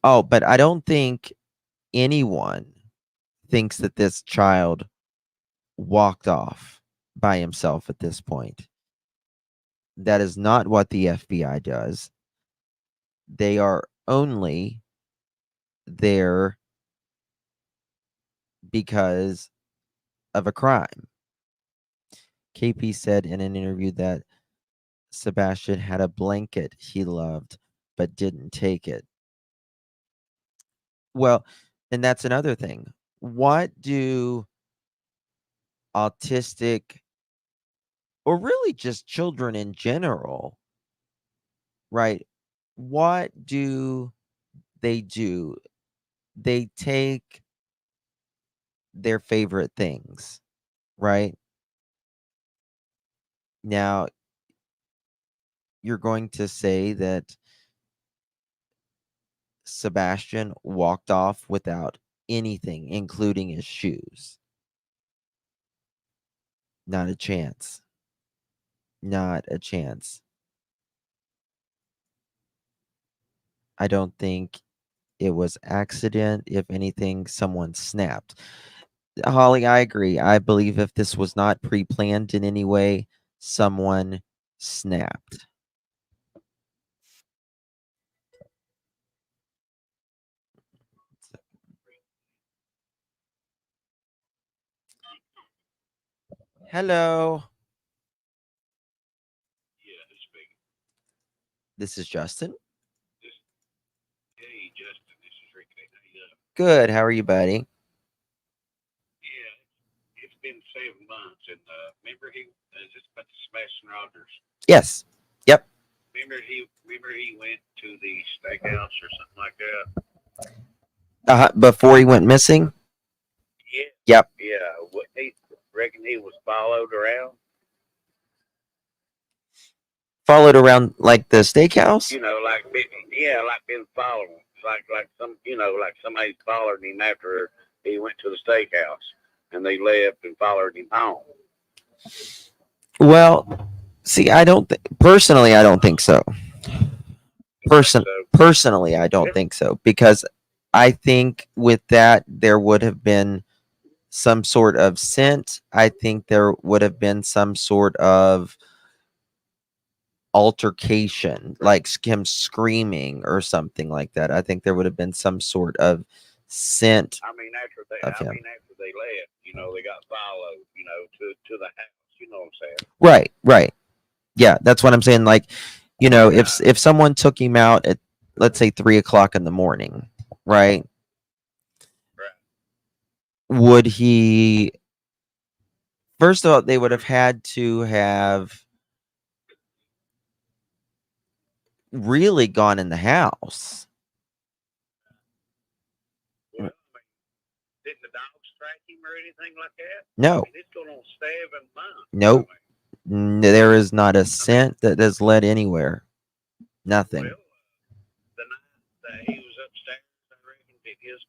Oh, but I don't think anyone thinks that this child walked off by himself at this point. That is not what the FBI does. They are only there because of a crime. KP said in an interview that Sebastian had a blanket he loved but didn't take it. Well, and that's another thing. What do autistic, or really just children in general, right? What do they do? They take their favorite things, right? Now, you're going to say that Sebastian walked off without anything, including his shoes. Not a chance. Not a chance. I don't think it was accident. If anything, someone snapped. Holly, I agree. I believe if this was not pre-planned in any way, someone snapped. Hello. This is Justin. Hey, Justin, this is Ricky. How you doing? Good. How are you, buddy? Yeah, it's been 7 months, and remember is this about the Sebastian Rogers? Yes. Yep. Remember he went to the steakhouse or something like that. Before he went missing. Yeah. Yep. Yeah. What he reckon he was followed around? Followed around like the steakhouse. You know, like been followed, like some, like somebody followed him after he went to the steakhouse, and they left and followed him home. Well, see, I don't personally. I don't think so. Personally, I don't think so, because I think with that there would have been some sort of scent. I think there would have been some sort of altercation, like him screaming or something like that. I think there would have been some sort of scent. I mean, after they left, they got followed, to the house. You know what I'm saying? Right. Yeah, that's what I'm saying. Like, if someone took him out at, let's say, 3:00 in the morning, right? Would he? First of all, they would have had to have really gone in the house. Well, didn't the dogs track him or anything like that? No. It's going on 7 months. Nope. There is not a scent that has led anywhere. Nothing. Well, the night that he was upstairs, I reckon that his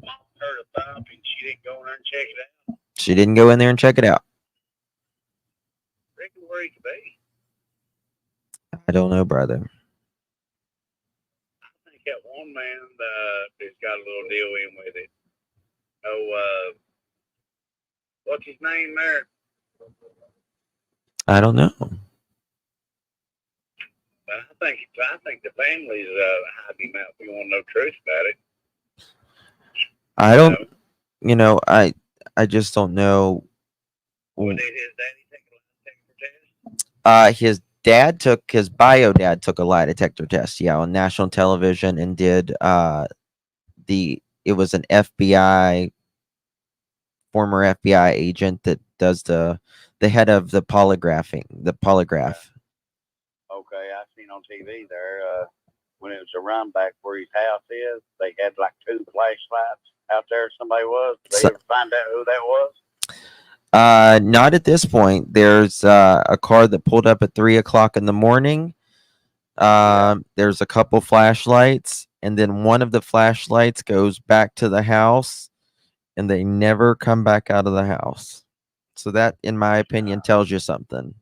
mom heard a thump and she didn't go in there and check it out. She didn't go in there and check it out. Reckon where he could be. I don't know, brother. I think that one man has got a little deal in with it. What's his name there? I don't know. I think the family's hiding him out. If you want to know the truth about it. I don't. I just don't know. Well, did his daddy take a lie detector test? His bio dad took a lie detector test. Yeah, on national television, and did it was an former FBI agent that does the head of the polygraph. Okay, I seen on TV there when it was a run back where his house is. They had like 2 flashlights out there. Somebody was. Did they ever find out who that was? Not at this point. There's a car that pulled up at 3:00 in the morning. There's a couple flashlights, and then one of the flashlights goes back to the house, and they never come back out of the house. So that, in my opinion, tells you something.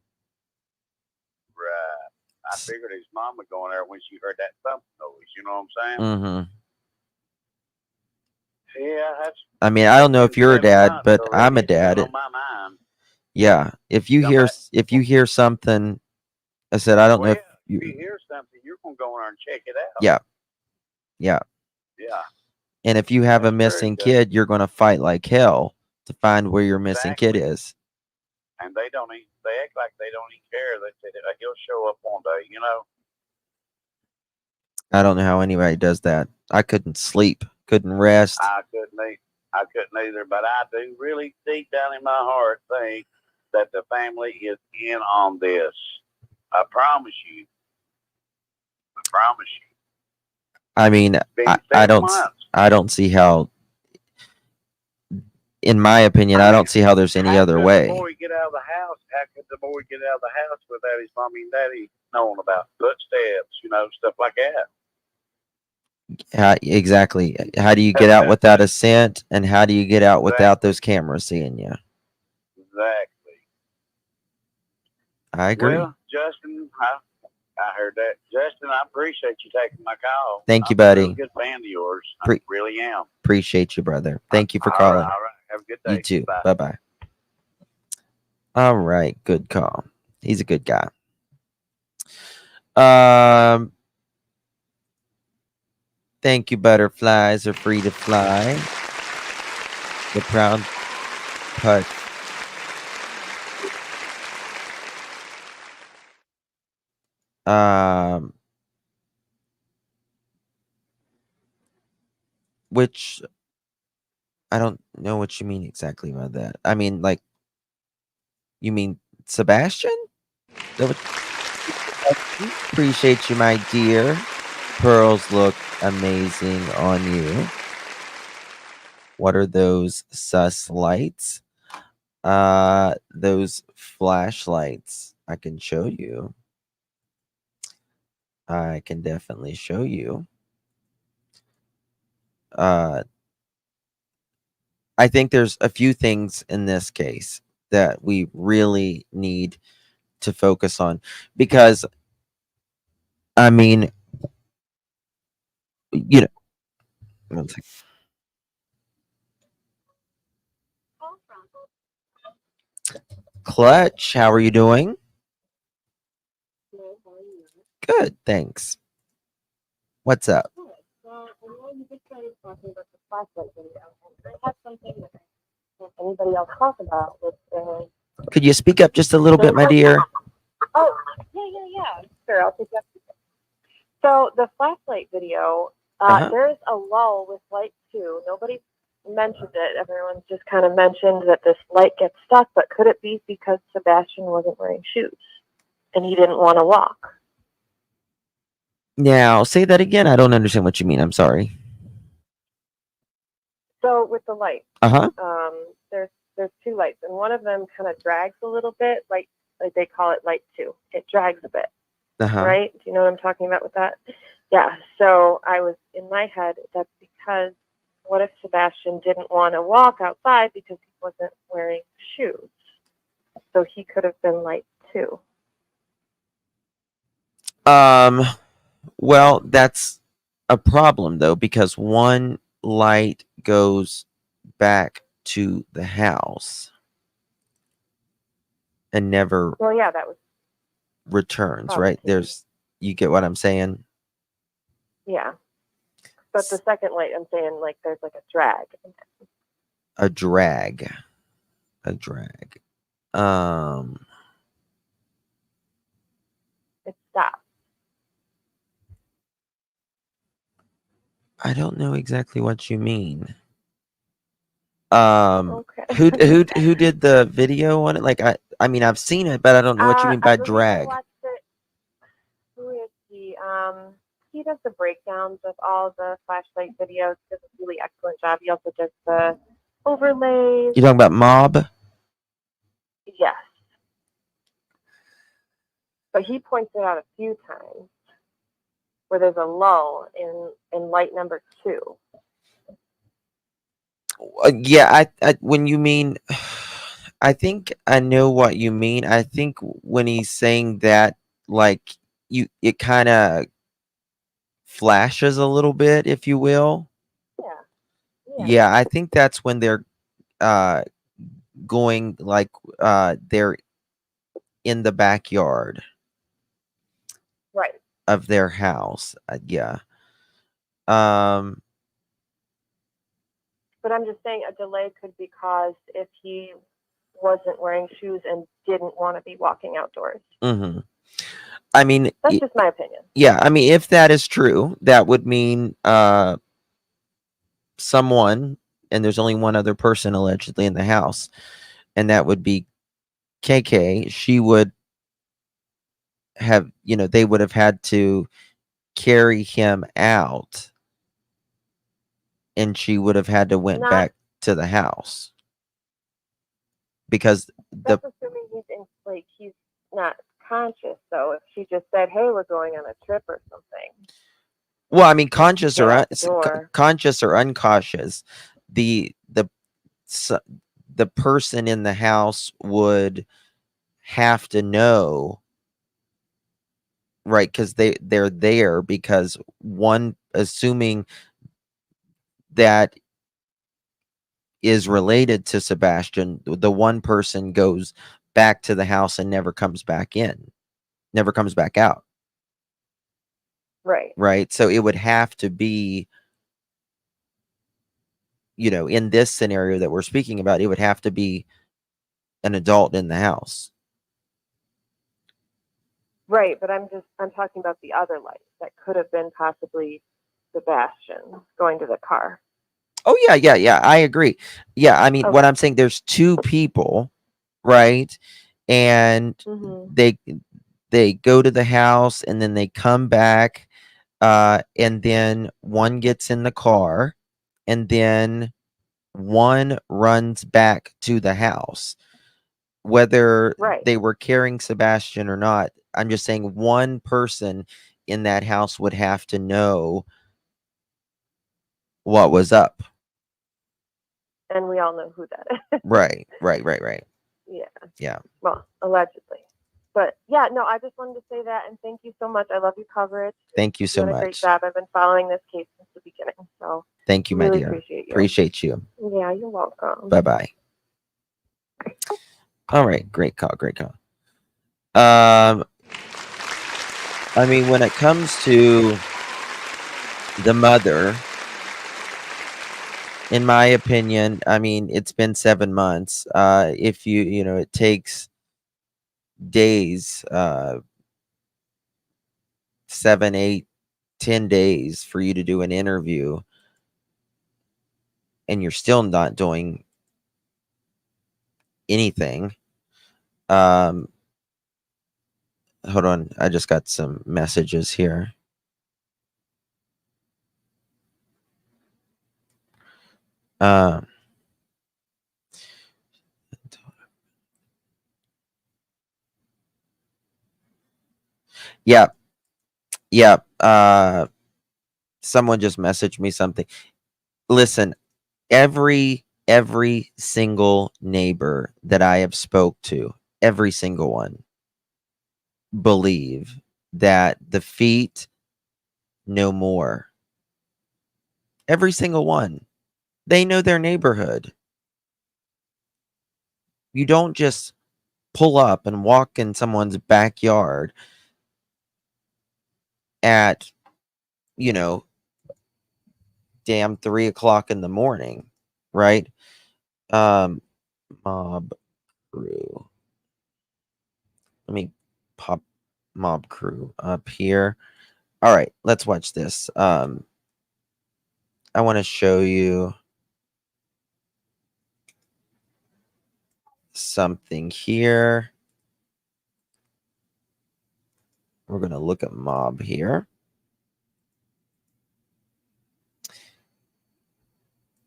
Right. I figured his mom would go in there when she heard that thump noise. You know what I'm saying? Mm-hmm. Yeah, that's. I mean, I don't know if you're a dad, but I'm a dad. On my mind. Yeah, if you hear something, I said, I don't know if you hear something, you're gonna go in there and check it out. Yeah. Yeah. And if you have a missing kid, you're gonna fight like hell to find where your missing kid is. and they don't even. They act like they don't even care. They said he'll show up one day. You know. I don't know how anybody does that. I couldn't sleep, couldn't rest. I couldn't either, but I do really deep down in my heart think that the family is in on this. I promise you. I promise you. I mean, I don't see how. In my opinion, I don't see how there's any other way. How could the boy get out of the house? How could the boy get out of the house without his mommy and daddy knowing about footsteps, stuff like that? Exactly. How do you get out without a scent? And how do you get out without those cameras seeing you? Exactly. I agree. Well, Justin, I heard that. Justin, I appreciate you taking my call. Thank you, buddy. I'm a good fan of yours. I really am. Appreciate you, brother. Thank you for calling. All right. Have a good day. You too. Bye-bye. All right. Good call. He's a good guy. Thank you, butterflies are free to fly. The proud putt. Which I don't know what you mean exactly by that. I mean, like, you mean Sebastian? Appreciate you, my dear. Pearls look amazing on you. What are those sus lights? Those flashlights. I can show you. I can definitely show you. I think there's a few things in this case that we really need to focus on, because I mean, one second. Clutch, how are you doing? Good, thanks. What's up? Well, I know you just started talking about the flashlight video, and I have something that I can't anybody else talk about, which is... Could you speak up just a little bit, my dear? Oh, yeah. Sure, I'll take that. So, the flashlight video, there's a lull with light 2. Nobody mentioned it. Everyone's just kind of mentioned that this light gets stuck, but could it be because Sebastian wasn't wearing shoes and he didn't want to walk? Now, say that again. I don't understand what you mean. I'm sorry. So with the light, there's 2 lights, and one of them kind of drags a little bit, like they call it light 2. It drags a bit, right? Do you know what I'm talking about with that? Yeah. So I was in my head, that's because what if Sebastian didn't want to walk outside because he wasn't wearing shoes? So he could have been light 2. Well, that's a problem though, because one light goes back to the house and never that was returns, right? You get what I'm saying? Yeah. But the second light, I'm saying, like, there's like a drag. A drag. It stops. I don't know exactly what you mean. Okay. Who did the video on it? Like, I mean, I've seen it, but I don't know what you mean by drag. I watched it. Who is he? He does the breakdowns of all the flashlight videos. He does a really excellent job. He also does the overlays. You talking about Mob? Yes. But he points it out a few times where there's a lull in light number 2. Yeah, I when you mean, I think I know what you mean. I think when he's saying that, like, it kind of flashes a little bit, if you will. Yeah, I think that's when they're going, like, they're in the backyard, right, of their house. Yeah. But I'm just saying a delay could be caused if he wasn't wearing shoes and didn't want to be walking outdoors. Mm-hmm. I mean, that's just my opinion. Yeah, I mean, if that is true, that would mean someone, and there's only one other person allegedly in the house, and that would be KK. She would have, they would have had to carry him out, and she would have had to went back to the house because that's assuming he's not conscious. So if she just said, "Hey, we're going on a trip" or something. Well, I mean, conscious or unconscious, the person in the house would have to know, right? Because they're there because assuming that is related to Sebastian, the one person goes back to the house and never comes back out. Right. So it would have to be, in this scenario that we're speaking about, it would have to be an adult in the house. Right, but I'm talking about the other light that could have been possibly Sebastian going to the car. Oh yeah, I agree. Yeah, I mean, what I'm saying, there's two people, right? And they go to the house and then they come back, and then one gets in the car and then one runs back to the house. Whether they were carrying Sebastian or not, I'm just saying one person in that house would have to know what was up. And we all know who that is. Right. Yeah. Well, allegedly. But yeah, no, I just wanted to say that, and thank you so much. I love your coverage. Thank you so much. You're doing a great job. I've been following this case since the beginning. So thank you, my really dear. Appreciate you. Yeah, you're welcome. Bye-bye. All right, great call. I mean, when it comes to the mother, in my opinion, I mean, it's been 7 months. If it takes days, 7, 8, 10 days for you to do an interview, and you're still not doing anything. Hold on, I just got some messages here. Yeah. Someone just messaged me something. Listen, every single neighbor that I have spoke to, every single one, believe that the feet know more. Every single one. They know their neighborhood. You don't just pull up and walk in someone's backyard at, damn 3 o'clock in the morning, right? Mob crew. Let me pop mob crew up here. All right, let's watch this. I want to show you something here. We're going to look at mob here.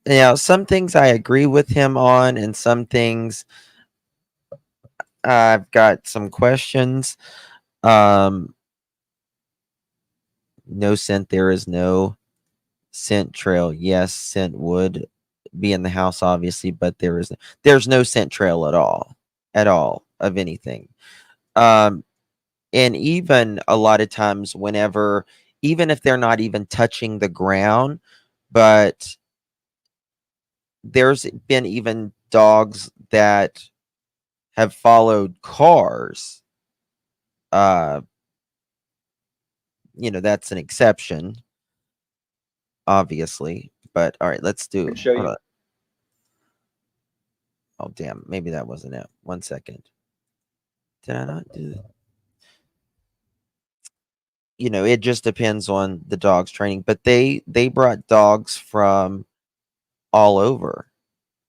Now, some things I agree with him on, and some things I've got some questions. No scent. There is no scent trail. Yes, scent would be in the house, obviously, but there's no scent trail at all of anything. And even a lot of times, even if they're not even touching the ground, but there's been even dogs that have followed cars. That's an exception, obviously. But all right, let's do. Oh, damn. Maybe that wasn't it. 1 second. Did I not do it? You know, it just depends on the dog's training. But they brought dogs from all over.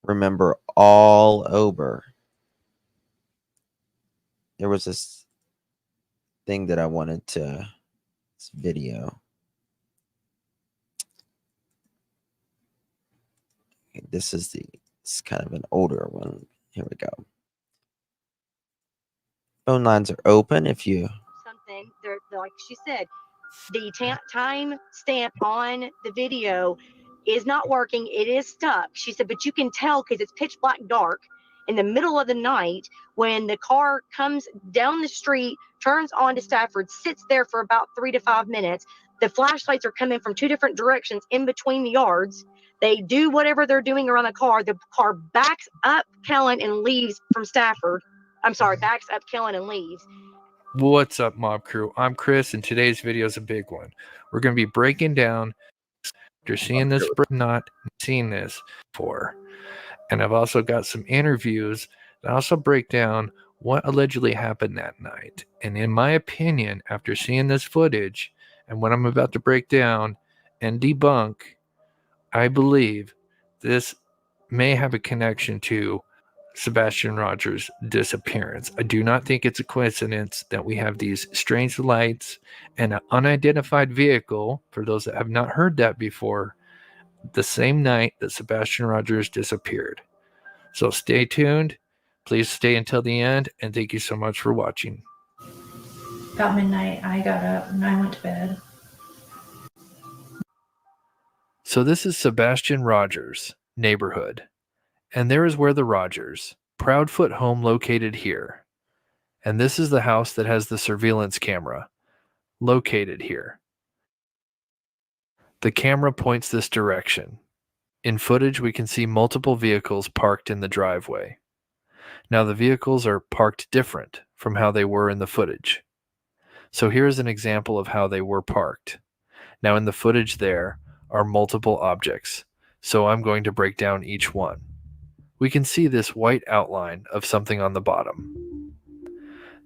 Remember, all over. There was this thing that I wanted to... This video. This is kind of an older one. Here we go. Phone lines are open if you... Something, they're like she said, the time stamp on the video is not working. It is stuck. She said, but you can tell because it's pitch black dark in the middle of the night when the car comes down the street, turns onto Stafford, sits there for about 3 to 5 minutes. The flashlights are coming from 2 different directions in between the yards. They do whatever they're doing around the car. The car backs up Kellen and leaves from Stafford. I'm sorry, backs up Kellen and leaves. What's up, Mob Crew? I'm Chris, and today's video is a big one. We're going to be breaking down after seeing this, not seen this before. And I've also got some interviews that also break down what allegedly happened that night. And in my opinion, after seeing this footage and what I'm about to break down and debunk, I believe this may have a connection to Sebastian Rogers' disappearance. I do not think it's a coincidence that we have these strange lights and an unidentified vehicle, for those that have not heard that before, the same night that Sebastian Rogers disappeared. So stay tuned. Please stay until the end, and thank you so much for watching. About midnight, I got up and I went to bed. So this is Sebastian Rogers' neighborhood. And there is where the Rogers, Proudfoot home located here. And this is the house that has the surveillance camera located here. The camera points this direction. In footage, we can see multiple vehicles parked in the driveway. Now the vehicles are parked different from how they were in the footage. So here's an example of how they were parked. Now in the footage there are multiple objects. So I'm going to break down each one. We can see this white outline of something on the bottom.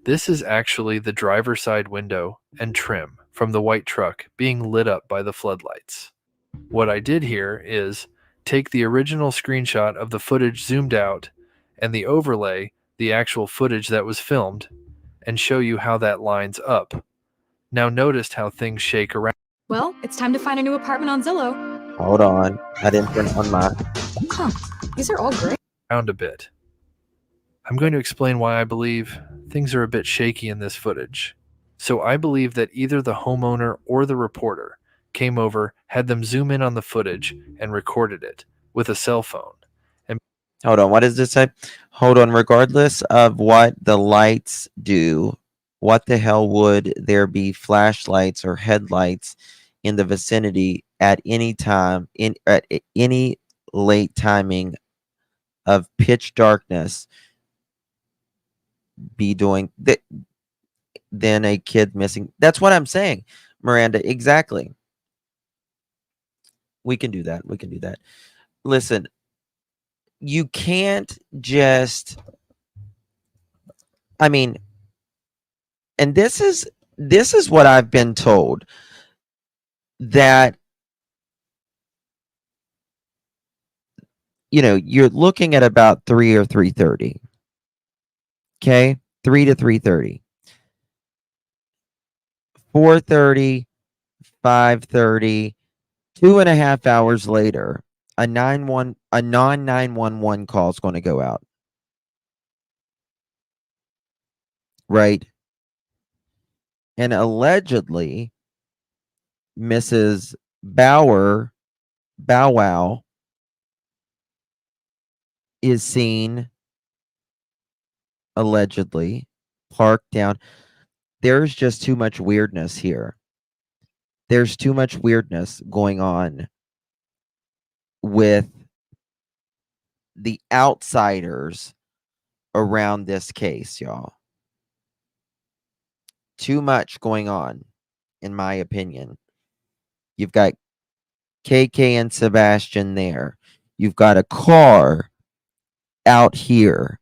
This is actually the driver's side window and trim from the white truck being lit up by the floodlights. What I did here is take the original screenshot of the footage zoomed out and the overlay, the actual footage that was filmed, and show you how that lines up. Now notice how things shake around. Well, it's time to find a new apartment on Zillow. Hold on. I didn't turn on my... Huh. These are all great. Around a bit. I'm going to explain why I believe things are a bit shaky in this footage. So I believe that either the homeowner or the reporter came over, had them zoom in on the footage, and recorded it with a cell phone. And hold on, what does this say? Hold on, regardless of what the lights do, what the hell would there be flashlights or headlights in the vicinity at any time, at any late timing of pitch darkness be doing that than a kid missing? That's what I'm saying, Miranda. Exactly. We can do that. We can do that. Listen, you can't just, I mean, and this is what I've been told, that, you know, you're looking at about 3 or 3:30. Okay? 3 to 3:30. 4:30, 5:30, 2.5 hours later, a non-911 call is going to go out. Right? And allegedly, Mrs. Bow Wow is seen, allegedly, parked down. There's just too much weirdness here. There's too much weirdness going on with the outsiders around this case, y'all. Too much going on, in my opinion. You've got KK and Sebastian there. You've got a car out here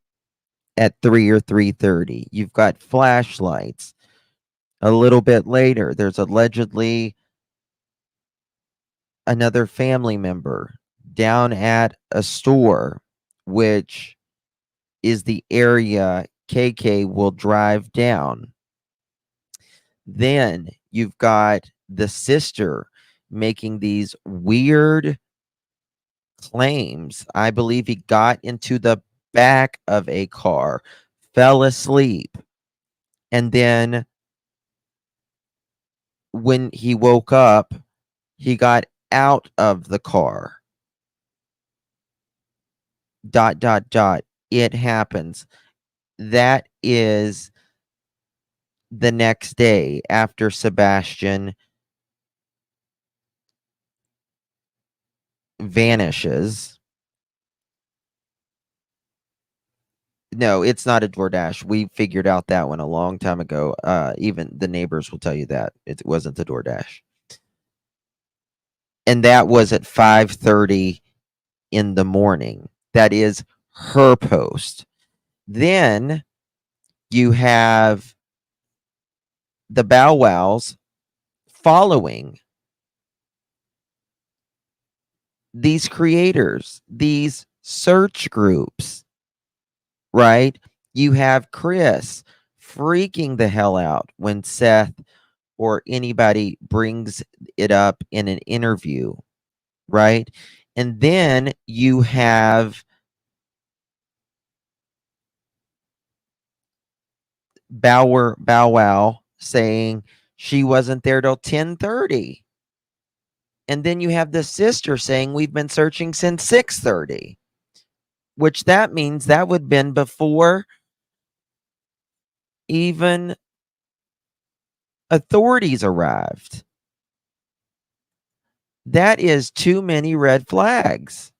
at 3 or 3:30. You've got flashlights. A little bit later, there's allegedly another family member down at a store, which is the area KK will drive down. Then you've got the sister making these weird claims. I believe he got into the back of a car, fell asleep, and then when he woke up, he got out of the car. ... It happens. That is the next day after Sebastian vanishes. No, it's not a DoorDash. We figured out that one a long time ago. Even the neighbors will tell you that it wasn't the DoorDash. And that was at 5:30 in the morning. That is her post. Then you have the Bow Wows following these creators, these search groups, right? You have Chris freaking the hell out when Seth or anybody brings it up in an interview, right? And then you have Bow Wow saying she wasn't there till 10:30. And then you have the sister saying we've been searching since 6:30, which that means that would have been before even authorities arrived. That is too many red flags.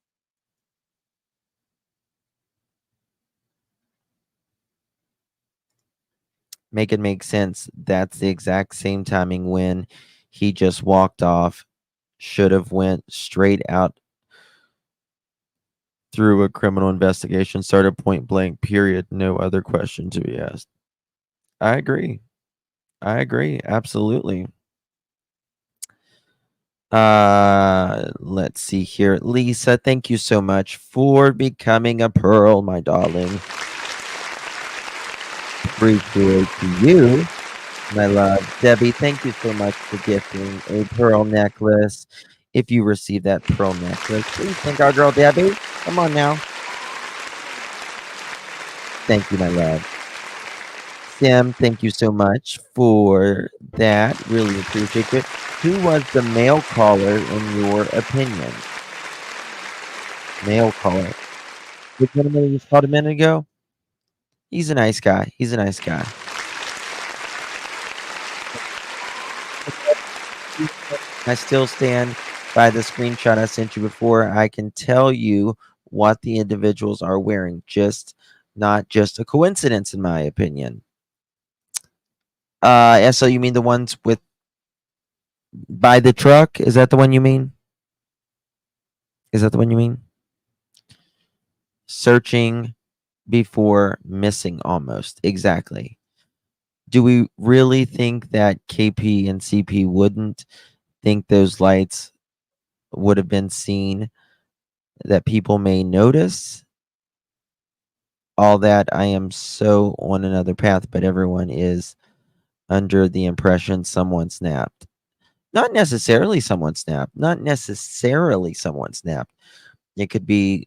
Make it make sense. That's the exact same timing when he just walked off. Should have went straight out through a criminal investigation, started point blank, period. No other question to be asked. I agree. Absolutely. Let's see here. Lisa, thank you so much for becoming a pearl, my darling. Appreciate you, my love. Debbie, thank you so much for gifting a pearl necklace. If you receive that pearl necklace, please thank our girl Debbie. Come on now. Thank you, my love. Sim, thank you so much for that. Really appreciate it. Who was the male caller in your opinion? Male caller. Which gentleman you called a minute ago? He's a nice guy. I still stand by the screenshot I sent you before. I can tell you what the individuals are wearing. Not just a coincidence, in my opinion. So you mean the ones with by the truck? Is that the one you mean? Searching before missing almost. Exactly. Do we really think that KP and CP wouldn't think those lights would have been seen, that people may notice? All that, I am so on another path, but everyone is under the impression someone snapped. Not necessarily someone snapped. It could be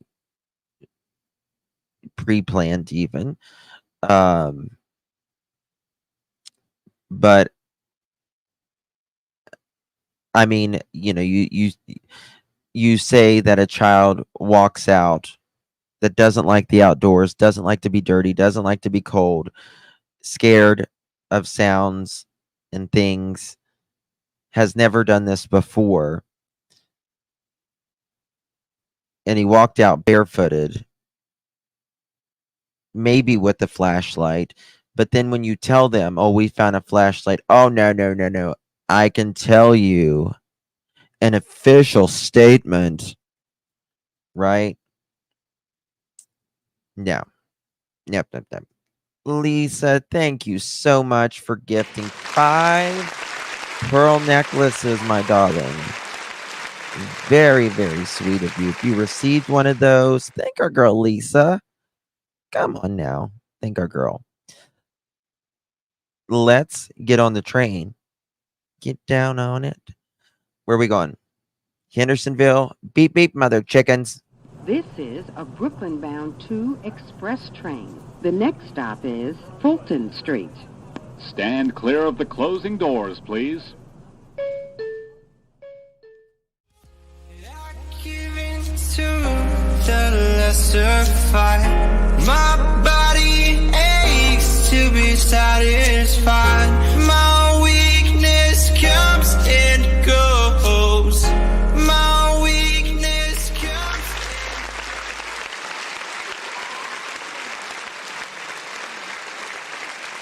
pre-planned even. But I mean, you say that a child walks out that doesn't like the outdoors, doesn't like to be dirty, doesn't like to be cold, scared of sounds and things, has never done this before, and he walked out barefooted, maybe with a flashlight. But then when you tell them, oh, we found a flashlight, oh, no, I can tell you an official statement, right? No. Yep. Lisa, thank you so much for gifting 5 pearl necklaces, my darling. Very, very sweet of you. If you received one of those, thank our girl, Lisa. Come on now. Thank our girl. Let's get on the train. Get down on it. Where are we going? Hendersonville. Beep, beep, mother chickens. This is a Brooklyn-bound 2 express train. The next stop is Fulton Street. Stand clear of the closing doors, please. To the lesser fight, my body aches to be satisfied. My weakness comes and goes. My weakness comes.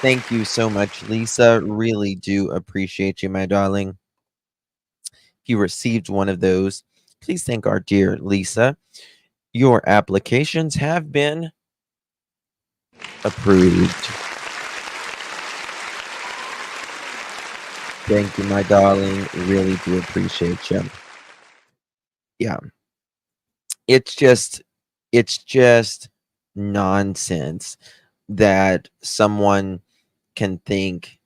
Thank you so much, Lisa. Really do appreciate you, my darling. If you received one of those, please thank our dear Lisa. Your applications have been approved. Thank you, my darling. Really do appreciate you. Yeah. It's just nonsense that someone can think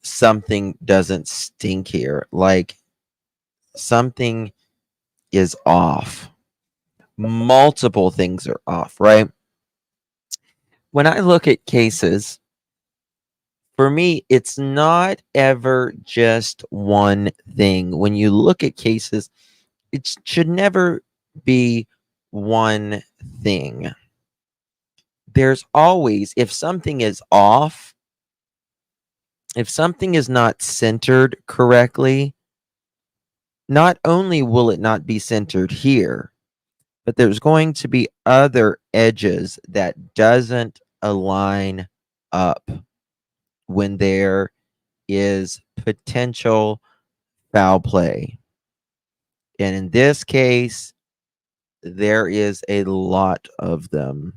something doesn't stink here. Like, something is off. Multiple things are off, right? When I look at cases, for me, it's not ever just one thing. When you look at cases, it should never be one thing. There's always, if something is off, if something is not centered correctly, not only will it not be centered here, but there's going to be other edges that doesn't align up when there is potential foul play. And in this case, there is a lot of them.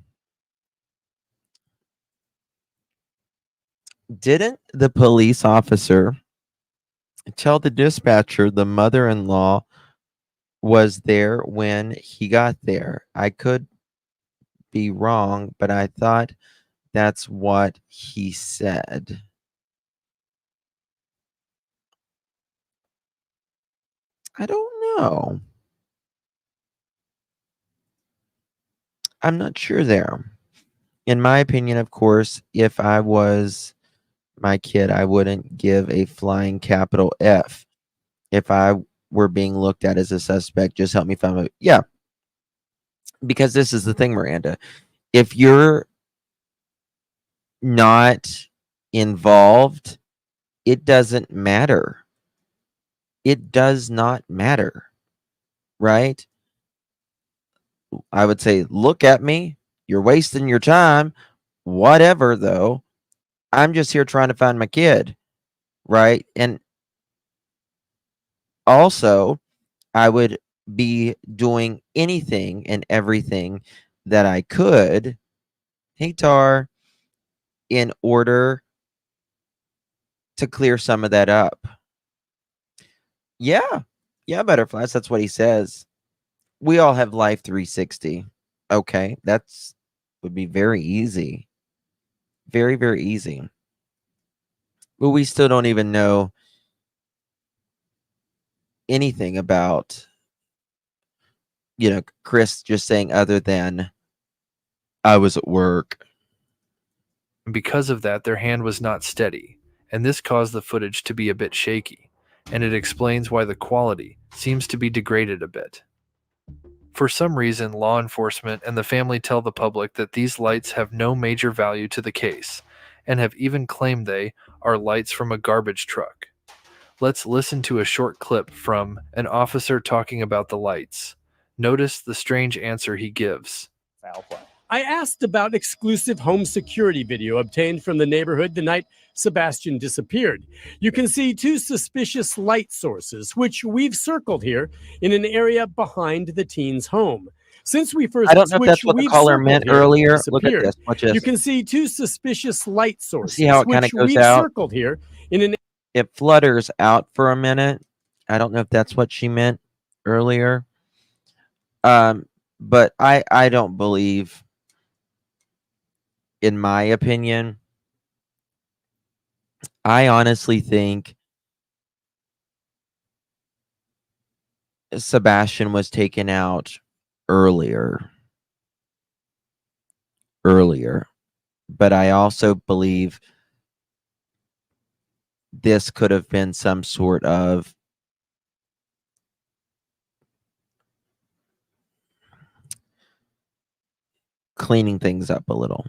Didn't the police officer tell the dispatcher the mother-in-law was there when he got there? I could be wrong, but I thought that's what he said. I don't know. I'm not sure there. In my opinion, of course, if I was my kid, I wouldn't give a flying capital F. If I were being looked at as a suspect, just help me find out. Yeah. Because this is the thing, Miranda. If you're not involved, it doesn't matter. It does not matter. Right? I would say, look at me. You're wasting your time. Whatever, though. I'm just here trying to find my kid. Right? And also, I would be doing anything and everything that I could, hey Tar, in order to clear some of that up. Yeah, Butterflies, that's what he says. We all have Life 360. Okay, that's would be very easy. Very, very easy. But we still don't even know anything about, Chris just saying other than I was at work. Because of that, their hand was not steady, and this caused the footage to be a bit shaky, and it explains why the quality seems to be degraded a bit. For some reason, law enforcement and the family tell the public that these lights have no major value to the case, and have even claimed they are lights from a garbage truck. Let's listen to a short clip from an officer talking about the lights. Notice the strange answer he gives. Foul play. I asked about exclusive home security video obtained from the neighborhood the night Sebastian disappeared. You can see 2 suspicious light sources, which we've circled here, in an area behind the teen's home. Since we first I don't know if that's switched, what the we've caller circled meant here, earlier. Look at disappeared. this. Watch You this. can see two suspicious light sources, See how it kind which of goes we've out? circled here in an. It flutters out for a minute. I don't know if that's what she meant earlier. But I don't believe, in my opinion, I honestly think Sebastian was taken out earlier. But I also believe this could have been some sort of cleaning things up a little.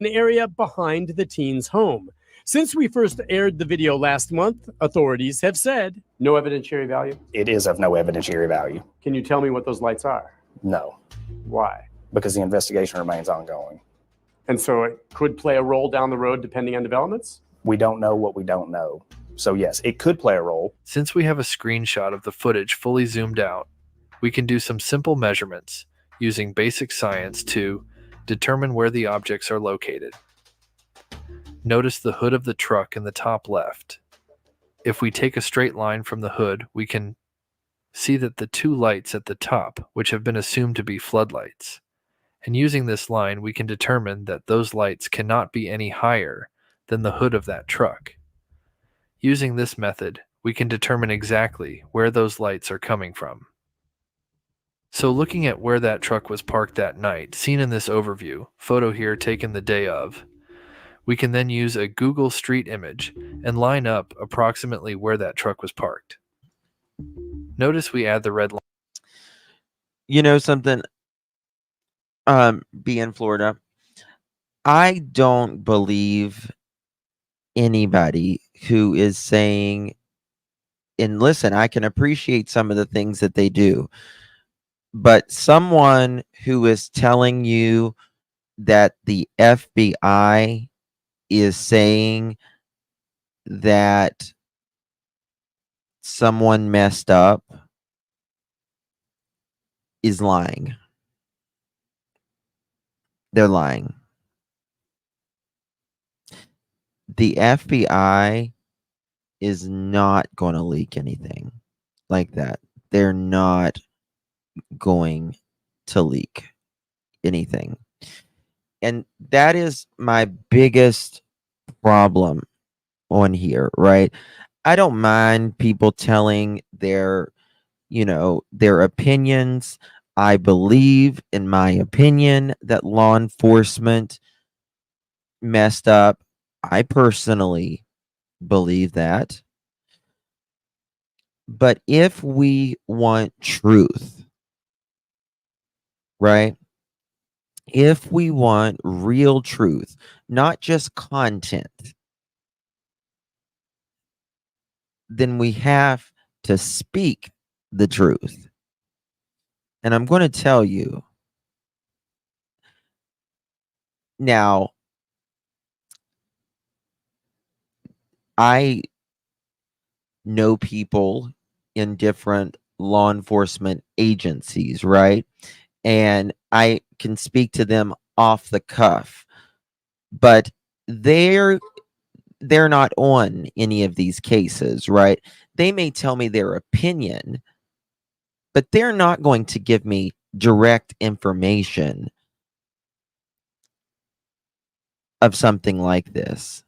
An area behind the teen's home. Since we first aired the video last month, authorities have said no evidentiary value. It is of no evidentiary value. Can you tell me what those lights are? No, Why? because the investigation remains ongoing. And so it could play a role down the road depending on developments? We don't know what we don't know. So yes, it could play a role. Since we have a screenshot of the footage fully zoomed out, we can do some simple measurements using basic science to determine where the objects are located. Notice the hood of the truck in the top left. If we take a straight line from the hood, we can see that the two lights at the top, which have been assumed to be floodlights. And using this line, we can determine that those lights cannot be any higher than the hood of that truck. Using this method, we can determine exactly where those lights are coming from. So looking at where that truck was parked that night, seen in this overview, photo here taken the day of, we can then use a Google Street image and line up approximately where that truck was parked. Notice we add the red line. You know something? Be in Florida. I don't believe anybody who is saying, and listen, I can appreciate some of the things that they do, but someone who is telling you that the FBI is saying that someone messed up is lying. They're lying. The FBI is not going to leak anything like that. They're not going to leak anything. And that is my biggest problem on here, right? I don't mind people telling their opinions. I believe, in my opinion, that law enforcement messed up. I personally believe that. But if we want truth, right? If we want real truth, not just content, then we have to speak the truth. And I'm going to tell you now, I know people in different law enforcement agencies, right? And I can speak to them off the cuff, but they're not on any of these cases, right? They may tell me their opinion, but they're not going to give me direct information of something like this.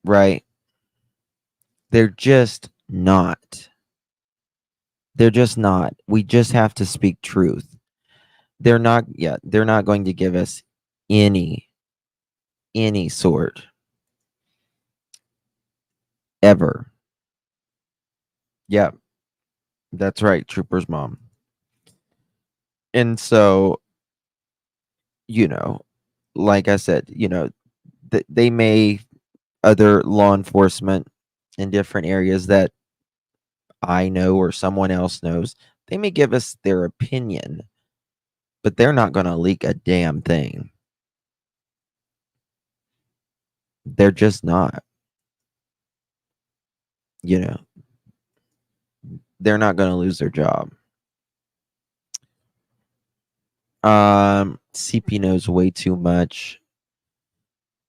Right? They're just not. They're just not. We just have to speak truth. They're not going to give us any sort ever. Yep. That's right, Trooper's mom. And so, like I said, they may, other law enforcement in different areas that I know or someone else knows, they may give us their opinion, but they're not going to leak a damn thing. They're just not. you know, they're not going to lose their job. CP knows way too much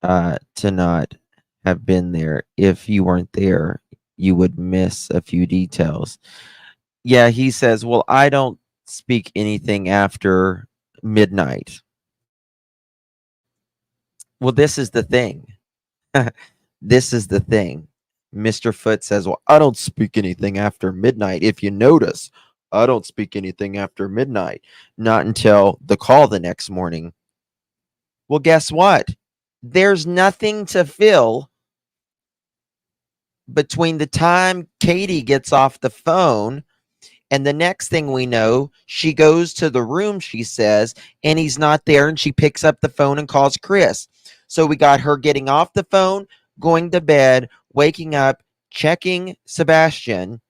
to not have been there. If you weren't there, you would miss a few details. Yeah, he says, well, I don't speak anything after midnight. Well, this is the thing. This is the thing. Mr. Foote says, well, I don't speak anything after midnight. If you notice, I don't speak anything after midnight. Not until the call the next morning. Well, guess what? There's nothing to fill between the time Katie gets off the phone and the next thing we know, she goes to the room, she says, and he's not there, and she picks up the phone and calls Chris. So we got her getting off the phone, going to bed, waking up, checking Sebastian,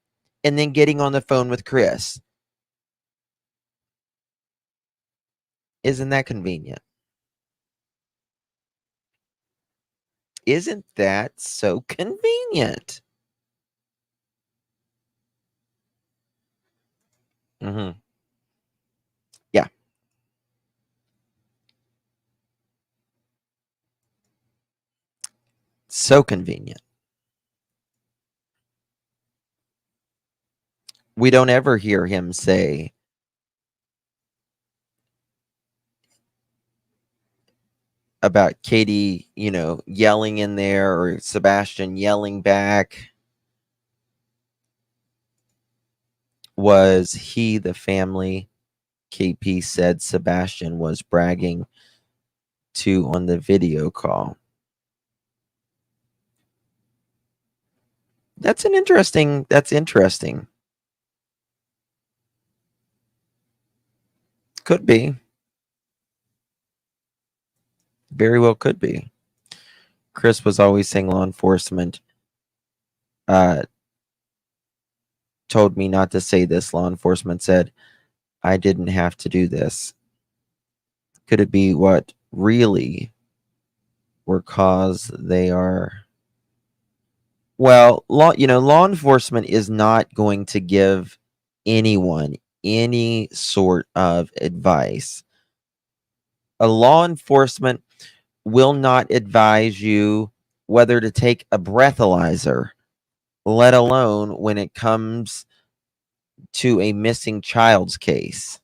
and then getting on the phone with Chris. Isn't that convenient? Isn't that so convenient? Mm-hmm. Yeah. So convenient. We don't ever hear him say, about Katie, yelling in there or Sebastian yelling back. Was he the family KP said Sebastian was bragging to on the video call? That's interesting. Could be. Very well could be. Chris was always saying law enforcement told me not to say this. Law enforcement said I didn't have to do this. Could it be what really were cause they are? Well, law enforcement is not going to give anyone any sort of advice. A law enforcement will not advise you whether to take a breathalyzer, let alone when it comes to a missing child's case.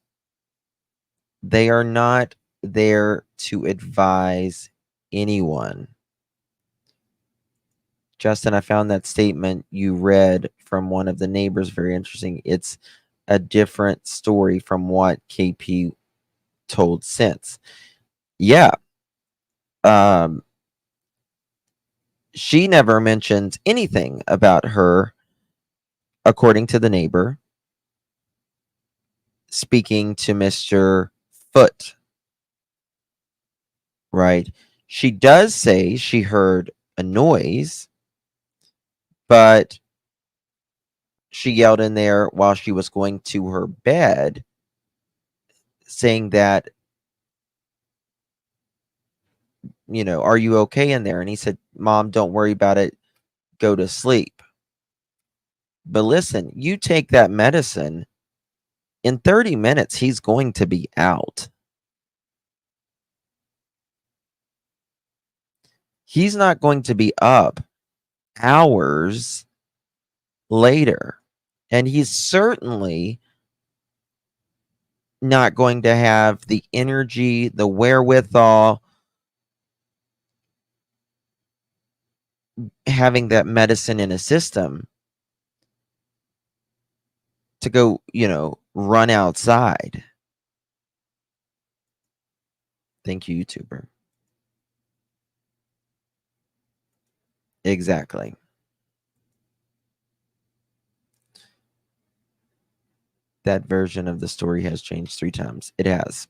They are not there to advise anyone. Justin, I found that statement you read from one of the neighbors very interesting. It's a different story from what KP told since. Yeah. She never mentions anything about her, according to the neighbor, speaking to Mr. Foote. Right? She does say she heard a noise, but she yelled in there while she was going to her bed, saying that, are you okay in there? And he said, Mom, don't worry about it. Go to sleep. But listen, you take that medicine, in 30 minutes, he's going to be out. He's not going to be up hours later. And he's certainly not going to have the energy, the wherewithal, having that medicine in a system to go, run outside. Thank you, YouTuber. Exactly. That version of the story has changed 3 times. It has.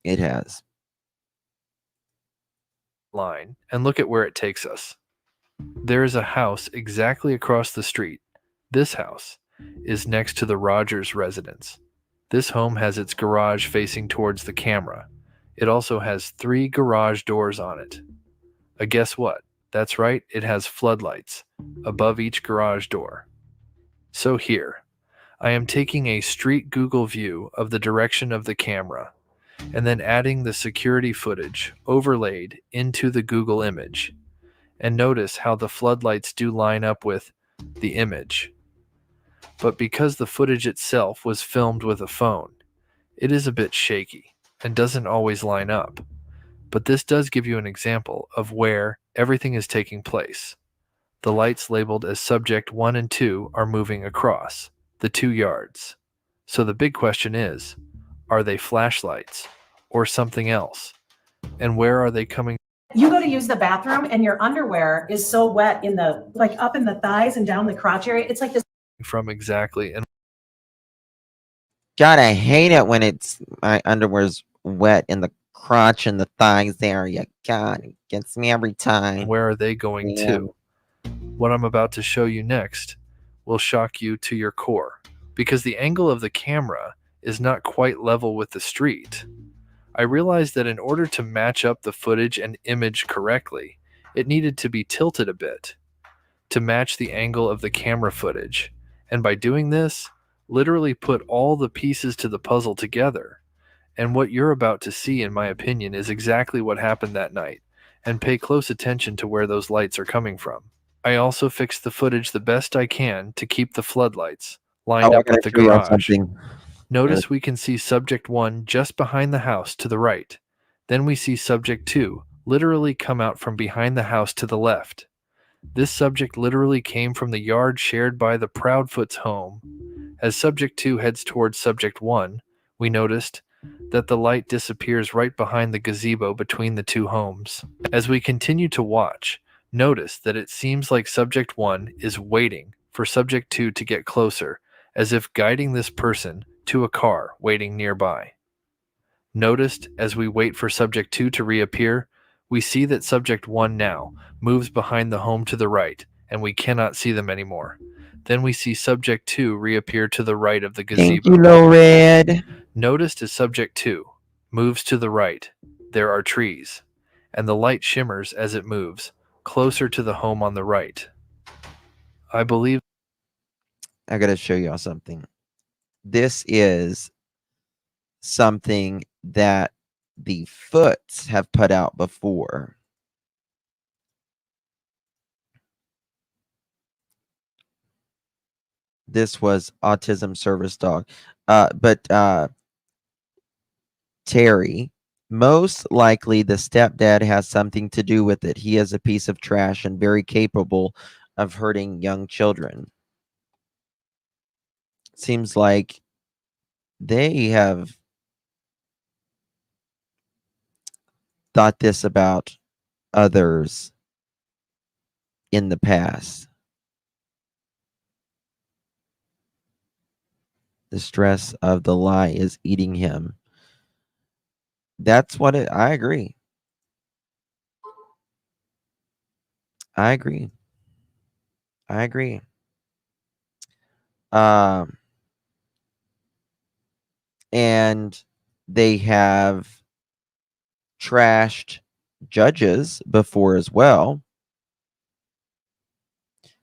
It has. Line and look at where it takes us. There is a house exactly across the street. This house is next to the Rogers residence. This home has its garage facing towards the camera. It also has 3 garage doors on it. Guess what? That's right, it has floodlights above each garage door. So here, I am taking a street Google view of the direction of the camera and then adding the security footage overlaid into the Google image. And notice how the floodlights do line up with the image. But because the footage itself was filmed with a phone, it is a bit shaky and doesn't always line up. But this does give you an example of where everything is taking place. The lights labeled as subject 1 and 2 are moving across the 2 yards. So the big question is, are they flashlights or something else? And where are they coming? You go to use the bathroom and your underwear is so wet in the, like up in the thighs and down the crotch area. It's like this. From exactly. And God, I hate it when my underwear's wet in the crotch and the thighs area. God, it gets me every time. Where are they going to? What I'm about to show you next will shock you to your core, because the angle of the camera is not quite level with the street. I realized that in order to match up the footage and image correctly, it needed to be tilted a bit to match the angle of the camera footage. And by doing this, literally put all the pieces to the puzzle together. And what you're about to see, in my opinion, is exactly what happened that night. And pay close attention to where those lights are coming from. I also fixed the footage the best I can to keep the floodlights lined up with the garage. Notice we can see subject 1 just behind the house to the right. Then we see subject 2 literally come out from behind the house to the left. This subject literally came from the yard shared by the Proudfoot's home. As subject 2 heads towards subject 1, we noticed that the light disappears right behind the gazebo between the 2 homes. As we continue to watch, notice that it seems like subject 1 is waiting for subject 2 to get closer, as if guiding this person to a car waiting nearby. Noticed as we wait for subject 2 to reappear, we see that subject 1 now moves behind the home to the right, and we cannot see them anymore. Then we see subject 2 reappear to the right of the gazebo. Thank you, Low Red. Noticed as subject 2 moves to the right, there are trees, and the light shimmers as it moves closer to the home on the right. I believe I gotta show y'all something. This is something that the Foots have put out before. This was Autism Service Dog. But Terry, most likely the stepdad has something to do with it. He is a piece of trash and very capable of hurting young children. Seems like they have thought this about others in the past. The stress of the lie is eating him. That's what I agree. I agree. And they have trashed judges before as well.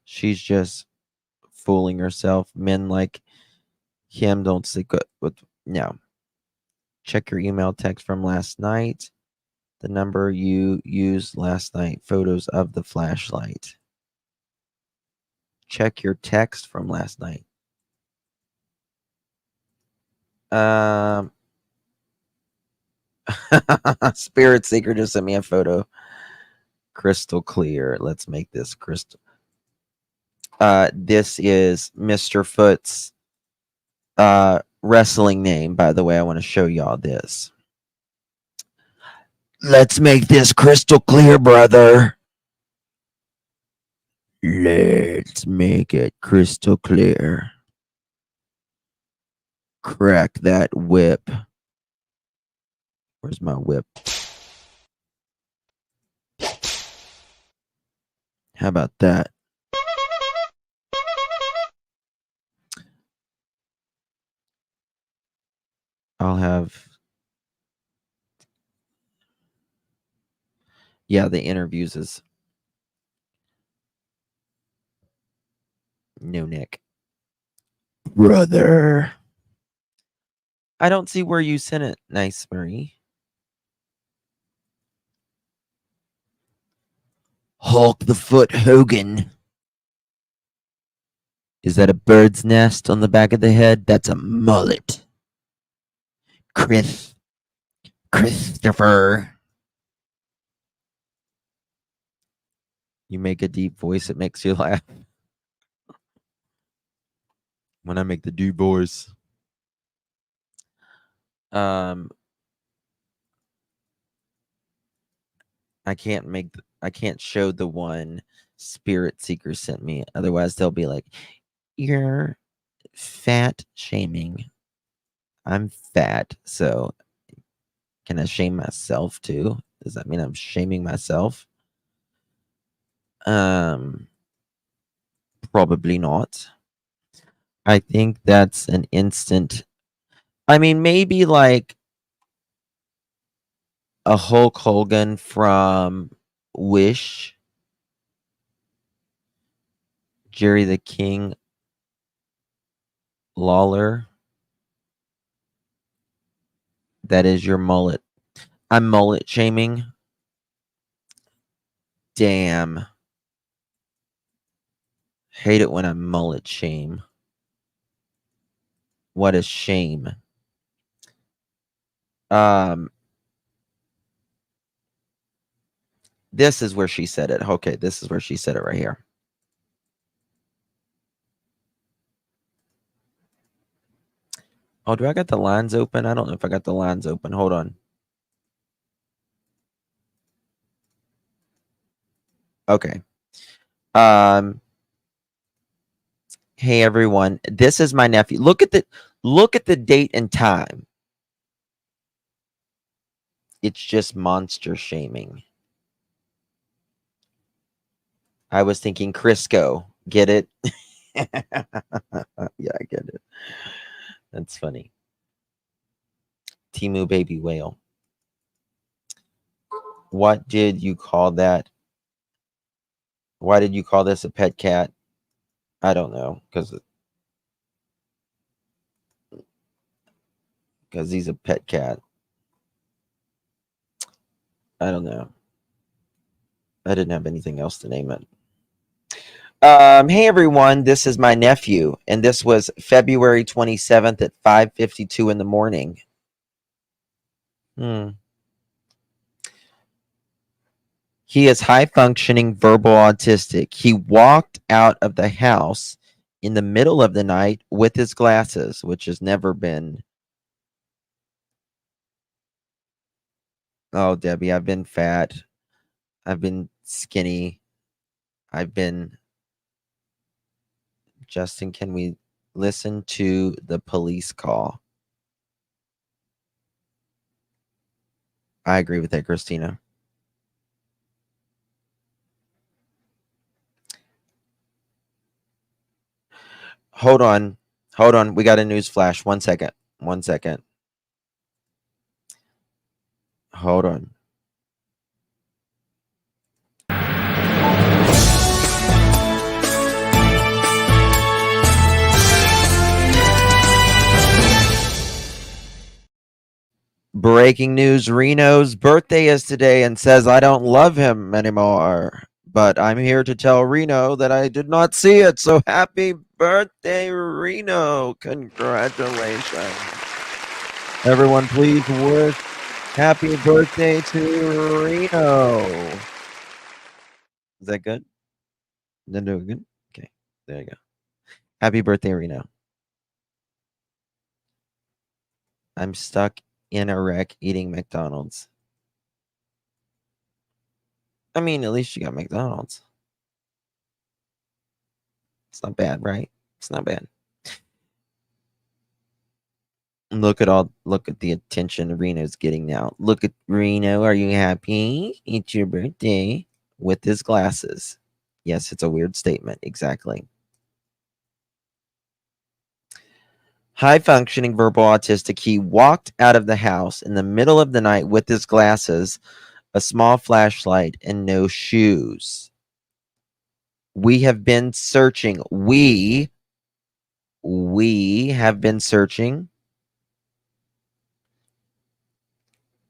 She's just fooling herself. Men like him don't stick with no. Check your email text from last night. The number you used last night. Photos of the flashlight. Check your text from last night. Spirit Seeker just sent me a photo. Crystal clear. Let's make this crystal. This is Mr. Foot's wrestling name, by the way. I want to show y'all this. Let's make this crystal clear, brother. Let's make it crystal clear. Crack that whip. Where's my whip? How about that? I'll have... Yeah, the interviews is No, Nick. Brother. I don't see where you sent it. Nice, Marie. Hulk the Foot Hogan. Is that a bird's nest on the back of the head? That's a mullet. Christopher. You make a deep voice, it makes you laugh. When I make the deep voice. I can't show the one Spirit Seeker sent me. Otherwise they'll be like, you're fat shaming. I'm fat, so can I shame myself too? Does that mean I'm shaming myself? Probably not. I think that's an instant. I mean, maybe like a Hulk Hogan from Wish, Jerry the King Lawler. That is your mullet. I'm mullet shaming. Damn. Hate it when I mullet shame. What a shame. This is where she said it. Okay, this is where she said it right here. Oh, do I got the lines open? I don't know if I got the lines open. Hold on. Okay. Hey everyone, this is my nephew. Look at the date and time. It's just monster shaming. I was thinking Crisco. Get it? Yeah, I get it. That's funny. Timu baby whale. What did you call that? Why did you call this a pet cat? I don't know, because he's a pet cat. I don't know. I didn't have anything else to name it. Hey everyone, this is my nephew, and this was February 27th at 5:52 in the morning. He is high-functioning verbal autistic. He walked out of the house in the middle of the night with his glasses, which has never been... Oh, Debbie, I've been fat. I've been skinny. I've been... Justin, can we listen to the police call? I agree with that, Christina. Hold on. Hold on. We got a news flash. 1 second. 1 second. Hold on. Breaking news, Reno's birthday is today and says I don't love him anymore. But I'm here to tell Reno that I did not see it. So happy birthday, Reno. Congratulations. Everyone, please wish happy birthday to Reno. Is that good? Then do it good? Okay, there you go. Happy birthday, Reno. I'm stuck in a wreck eating McDonald's. I mean, at least you got McDonald's. It's not bad, right? It's not bad. Look at the attention Reno's getting now. Look at Reno. Are you happy? It's your birthday. With his glasses. Yes, it's a weird statement. Exactly. High-functioning verbal autistic. He walked out of the house in the middle of the night with his glasses, a small flashlight, and no shoes. We have been searching. We have been searching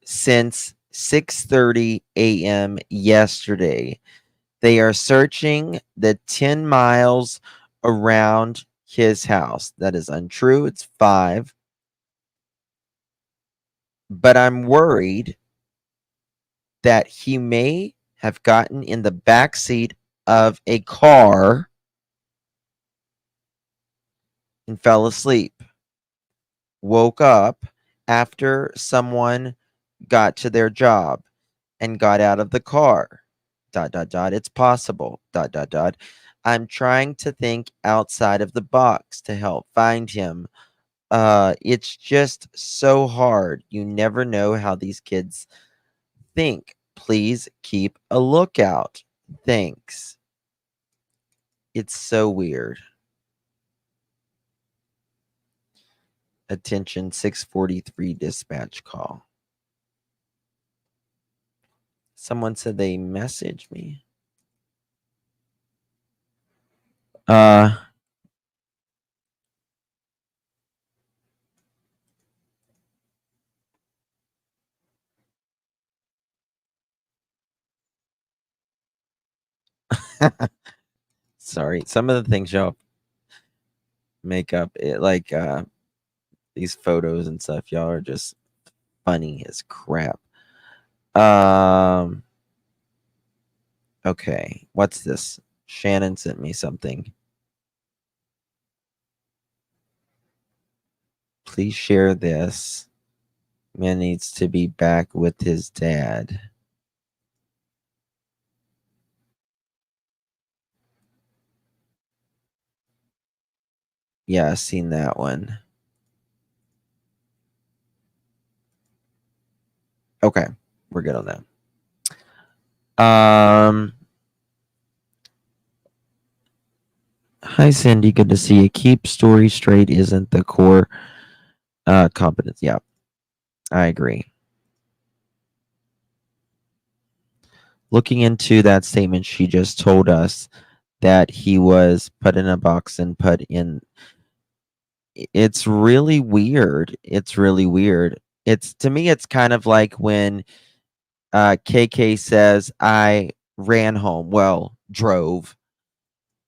since 6:30 a.m. yesterday. They are searching the 10 miles around his house. That is untrue. It's 5. But I'm worried that he may have gotten in the back seat of a car and fell asleep. Woke up after someone got to their job and got out of the car. ... It's possible. ... I'm trying to think outside of the box to help find him. It's just so hard. You never know how these kids think. Please keep a lookout. Thanks. It's so weird. Attention 643 dispatch call. Someone said they messaged me. Sorry. Some of the things y'all make up, it like these photos and stuff, y'all are just funny as crap. Okay, what's this? Shannon sent me something. Please share this. Man needs to be back with his dad. Yeah, I seen that one. Okay, we're good on that. Hi Cindy, good to see you. Keep story straight isn't the core competence. Yeah, I agree. Looking into that statement, she just told us that he was put in a box and put in. It's really weird. It's really weird. It's, to me, it's kind of like when KK says, I ran home. Well, drove.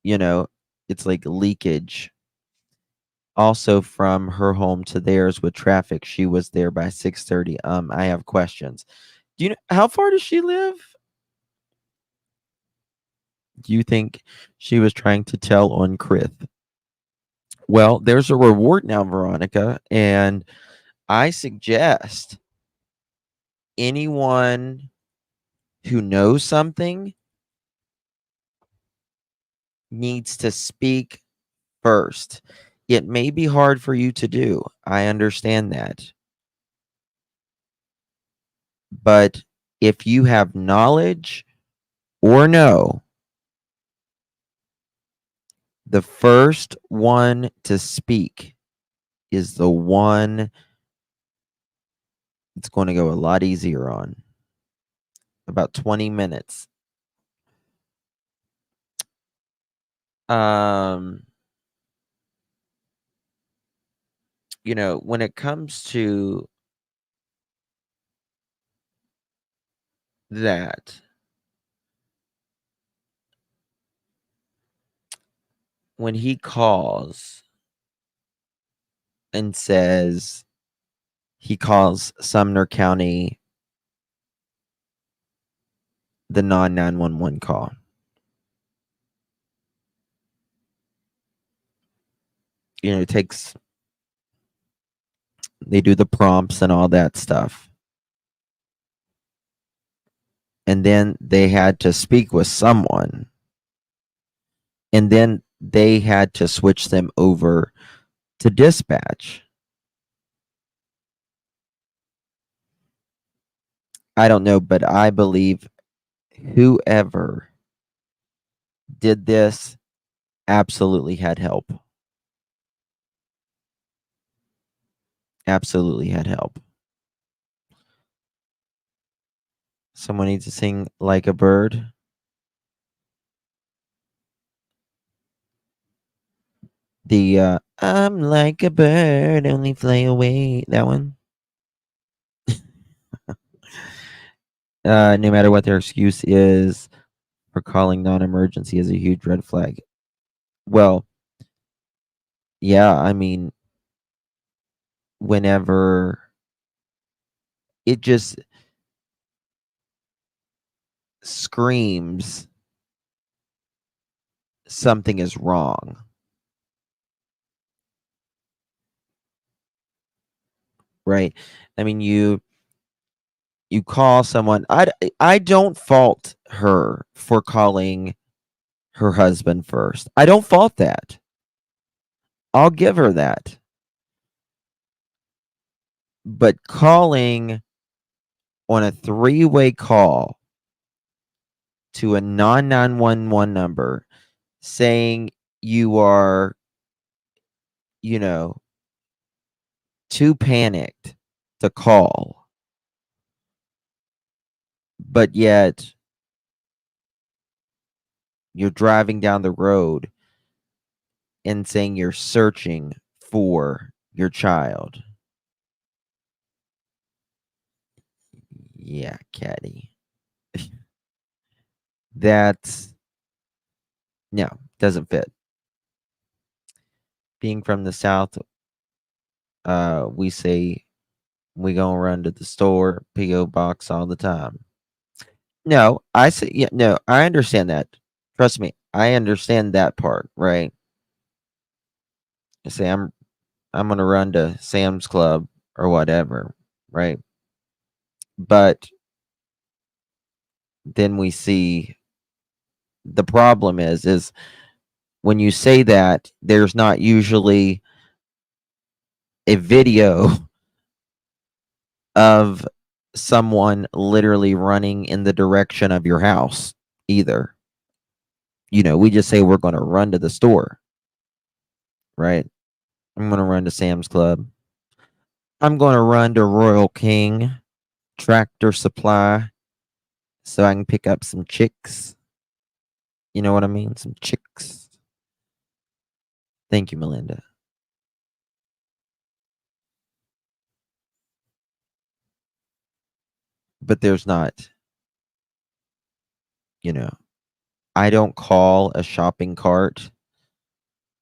You know, it's like leakage. Also, from her home to theirs with traffic, she was there by 6:30. I have questions. Do you know how far does she live? Do you think she was trying to tell on Chris? Well, there's a reward now, Veronica, and I suggest anyone who knows something needs to speak first. It may be hard for you to do. I understand that. But if you have knowledge or know, the first one to speak is the one it's going to go a lot easier on. About 20 minutes. You know, when it comes to that, when he calls and says he calls Sumner County the non-911 call. You know, it takes, they do the prompts and all that stuff. And then they had to speak with someone. And then they had to switch them over to dispatch. I don't know, but I believe whoever did this absolutely had help. Absolutely had help. Someone needs to sing Like a Bird. The I'm like a bird, only fly away. That one. No matter what their excuse is for calling non-emergency is a huge red flag. Well, yeah, I mean, whenever it just screams something is wrong. Right? I mean, you call someone. I don't fault her for calling her husband first. I don't fault that. I'll give her that. But calling on a three-way call to a non-911 number saying you are, too panicked to call, but yet you're driving down the road and saying you're searching for your child. Yeah, Caddy. That's no, doesn't fit. Being from the South, we say we gonna run to the store, P.O. box all the time. No, I say yeah, no, I understand that. Trust me, I understand that part, right? I say I'm gonna run to Sam's Club or whatever, right? But then we see the problem is when you say that, there's not usually a video of someone literally running in the direction of your house either. We just say we're going to run to the store, right? I'm going to run to Sam's Club. I'm going to run to Royal King Tractor Supply so I can pick up some chicks. You know what I mean? Some chicks. Thank you, Melinda. But there's not, I don't call a shopping cart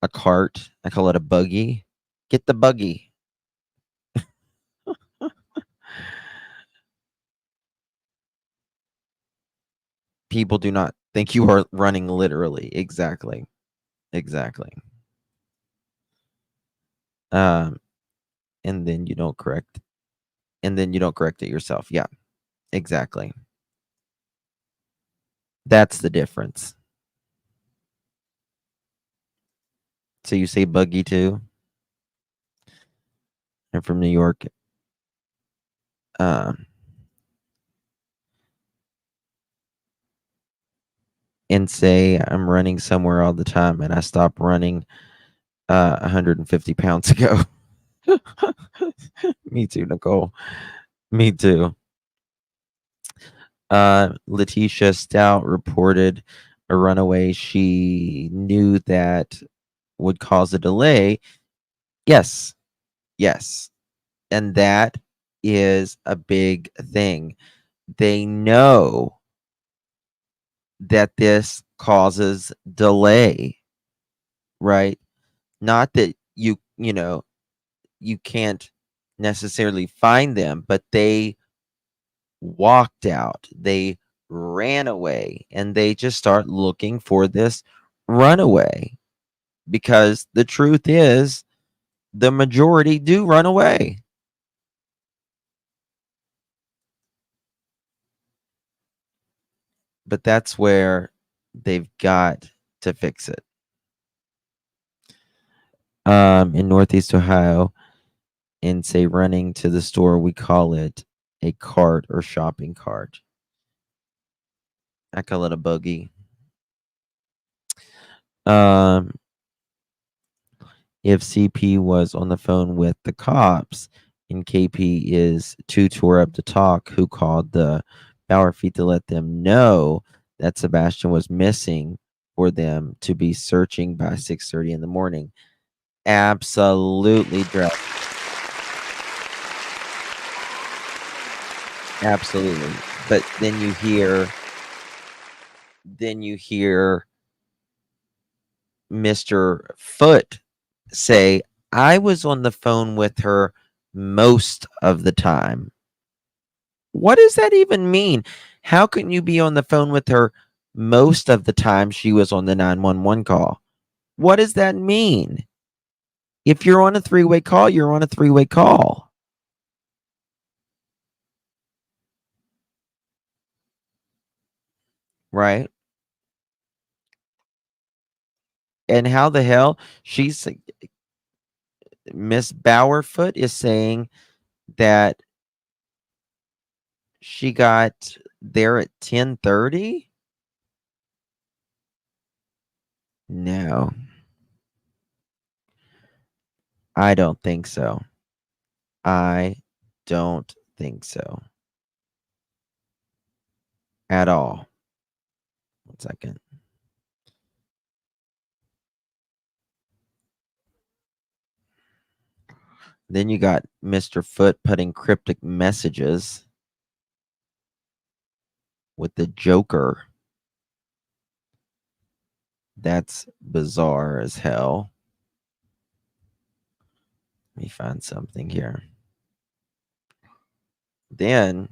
a cart. I call it a buggy. Get the buggy. People do not think you are running literally. Exactly. And then you don't correct. And then you don't correct it yourself. Yeah, exactly. That's the difference. So you say buggy too? I'm from New York. And say I'm running somewhere all the time and I stopped running 150 pounds ago. Me too, Nicole. Me too. Letitia Stout reported a runaway she knew that would cause a delay. Yes. And that is a big thing. They know that this causes delay, right? Not that you can't necessarily find them, but they walked out, they ran away, and they just start looking for this runaway because the truth is the majority do run away. But that's where they've got to fix it. In Northeast Ohio, in say running to the store, we call it a cart or shopping cart. I call it a buggy. If CP was on the phone with the cops and KP is too tore up to talk, who called the Bauer feed to let them know that Sebastian was missing for them to be searching by 6:30 in the morning? absolutely dressed. Absolutely. But then you hear Mr. Foot say, I was on the phone with her most of the time. What does that even mean? How can you be on the phone with her most of the time she was on the 911 call? What does that mean? If you're on a three-way call, you're on a three-way call. Right? And how the hell Miss Bowerfoot is saying that she got there at 10:30? No. I don't think so. I don't think so. At all. 1 second. Then you got Mr. Foot putting cryptic messages with the Joker. That's bizarre as hell. Let me find something here. Then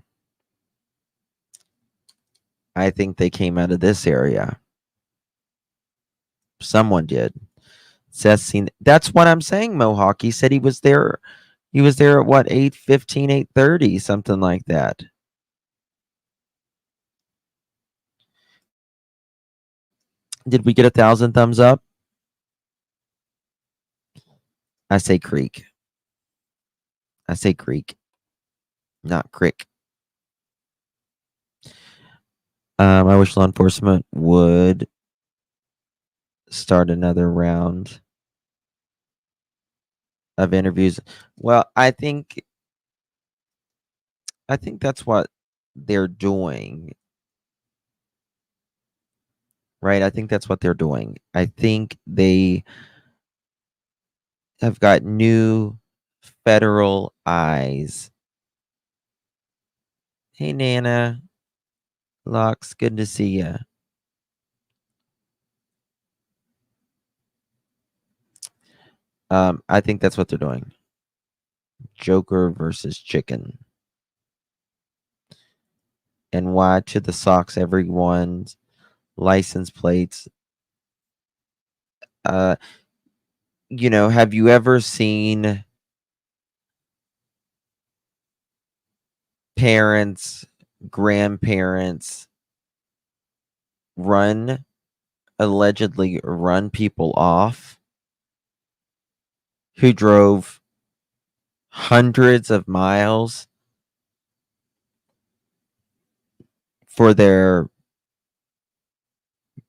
I think they came out of this area. Someone did. Seth seen. That's what I'm saying, Mohawk. He said he was there. He was there at what, 8:15, 8:30, something like that. Did we get 1,000 thumbs up? I say creek. I say creek, not crick. I wish law enforcement would start another round of interviews. Well, I think that's what they're doing. Right? I think that's what they're doing. I think they have got new federal eyes. Hey, Nana. Lux, good to see you. I think that's what they're doing. Joker versus chicken. And why to the socks, everyone's license plates. You know, have you ever seen parents, grandparents allegedly run people off who drove hundreds of miles for their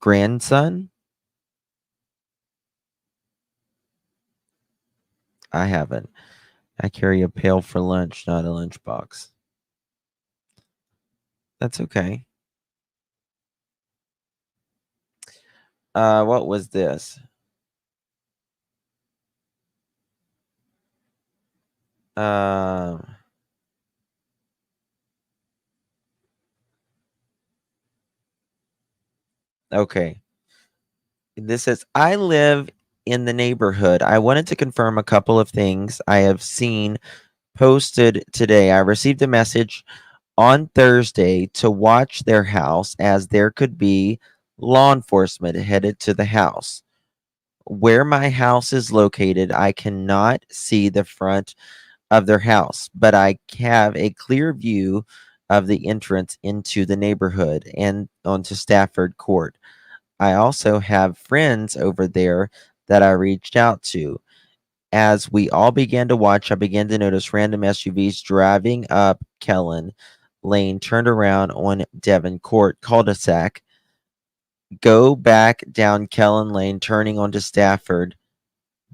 grandson? I haven't. I carry a pail for lunch, not a lunchbox. That's okay. What was this? Okay. This says, I live in the neighborhood. I wanted to confirm a couple of things I have seen posted today. I received a message on Thursday to watch their house as there could be law enforcement headed to the house. Where my house is located, I cannot see the front of their house, but I have a clear view of the entrance into the neighborhood and onto Stafford Court. I also have friends over there that I reached out to. As we all began to watch, I began to notice random SUVs driving up Kellen Lane, turned around on Devon Court cul-de-sac, go back down Kellen Lane, turning onto Stafford,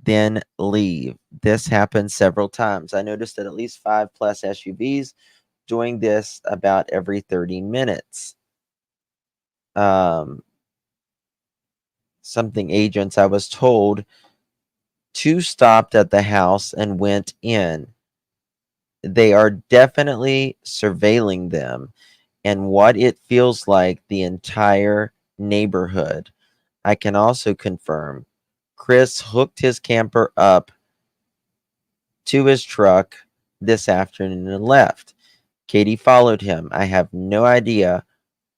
then leave. This happened several times. I noticed that at least 5+ SUVs doing this about every 30 minutes. Something agents, I was told Two stopped at the house and went in. They are definitely surveilling them and what it feels like the entire neighborhood. I can also confirm Chris hooked his camper up to his truck this afternoon and left. Katie followed him. I have no idea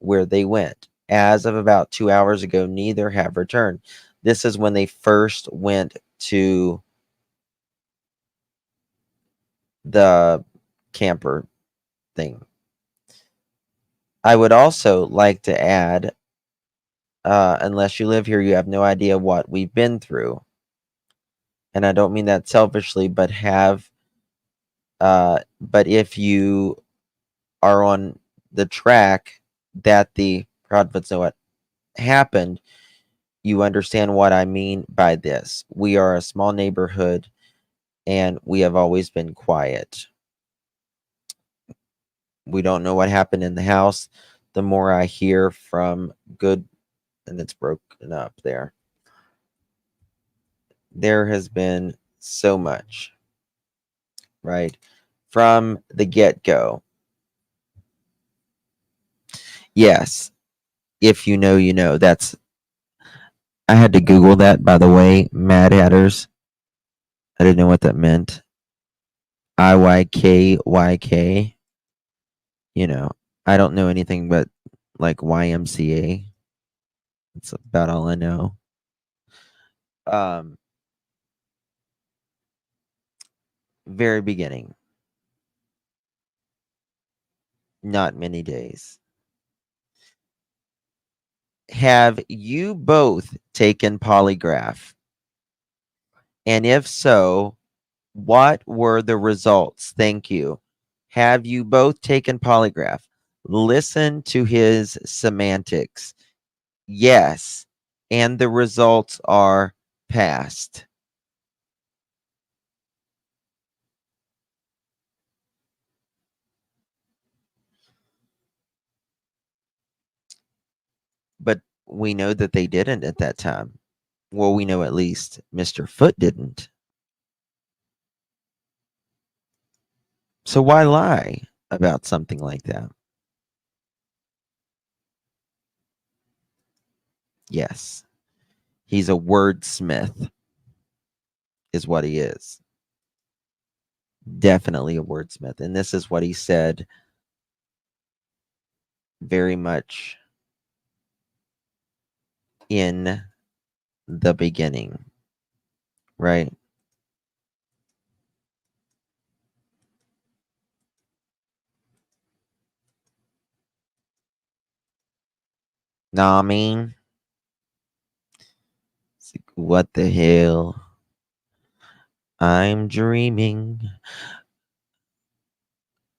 where they went. As of about 2 hours ago, neither have returned. This is when they first went to the camper thing. I would also like to add, unless you live here, you have no idea what we've been through. And I don't mean that selfishly, but if you are on the track that the Proudfoots know what happened, you understand what I mean by this. We are a small neighborhood and we have always been quiet. We don't know what happened in the house. The more I hear from good, and it's broken up there. There has been so much, right? From the get-go. Yes. If you know, you know. I had to Google that, by the way. Mad Hatters. I didn't know what that meant. IYKYK. You know, I don't know anything but like YMCA. That's about all I know. Very beginning. Not many days. Have you both taken polygraph? And if so, what were the results? Thank you. Have you both taken polygraph? Listen to his semantics. Yes. And the results are passed. But we know that they didn't at that time. Well, we know at least Mr. Foot didn't. So why lie about something like that? Yes. He's a wordsmith, is what he is. Definitely a wordsmith. And this is what he said very much in the beginning, right? Nah, I mean, it's like, what the hell? I'm dreaming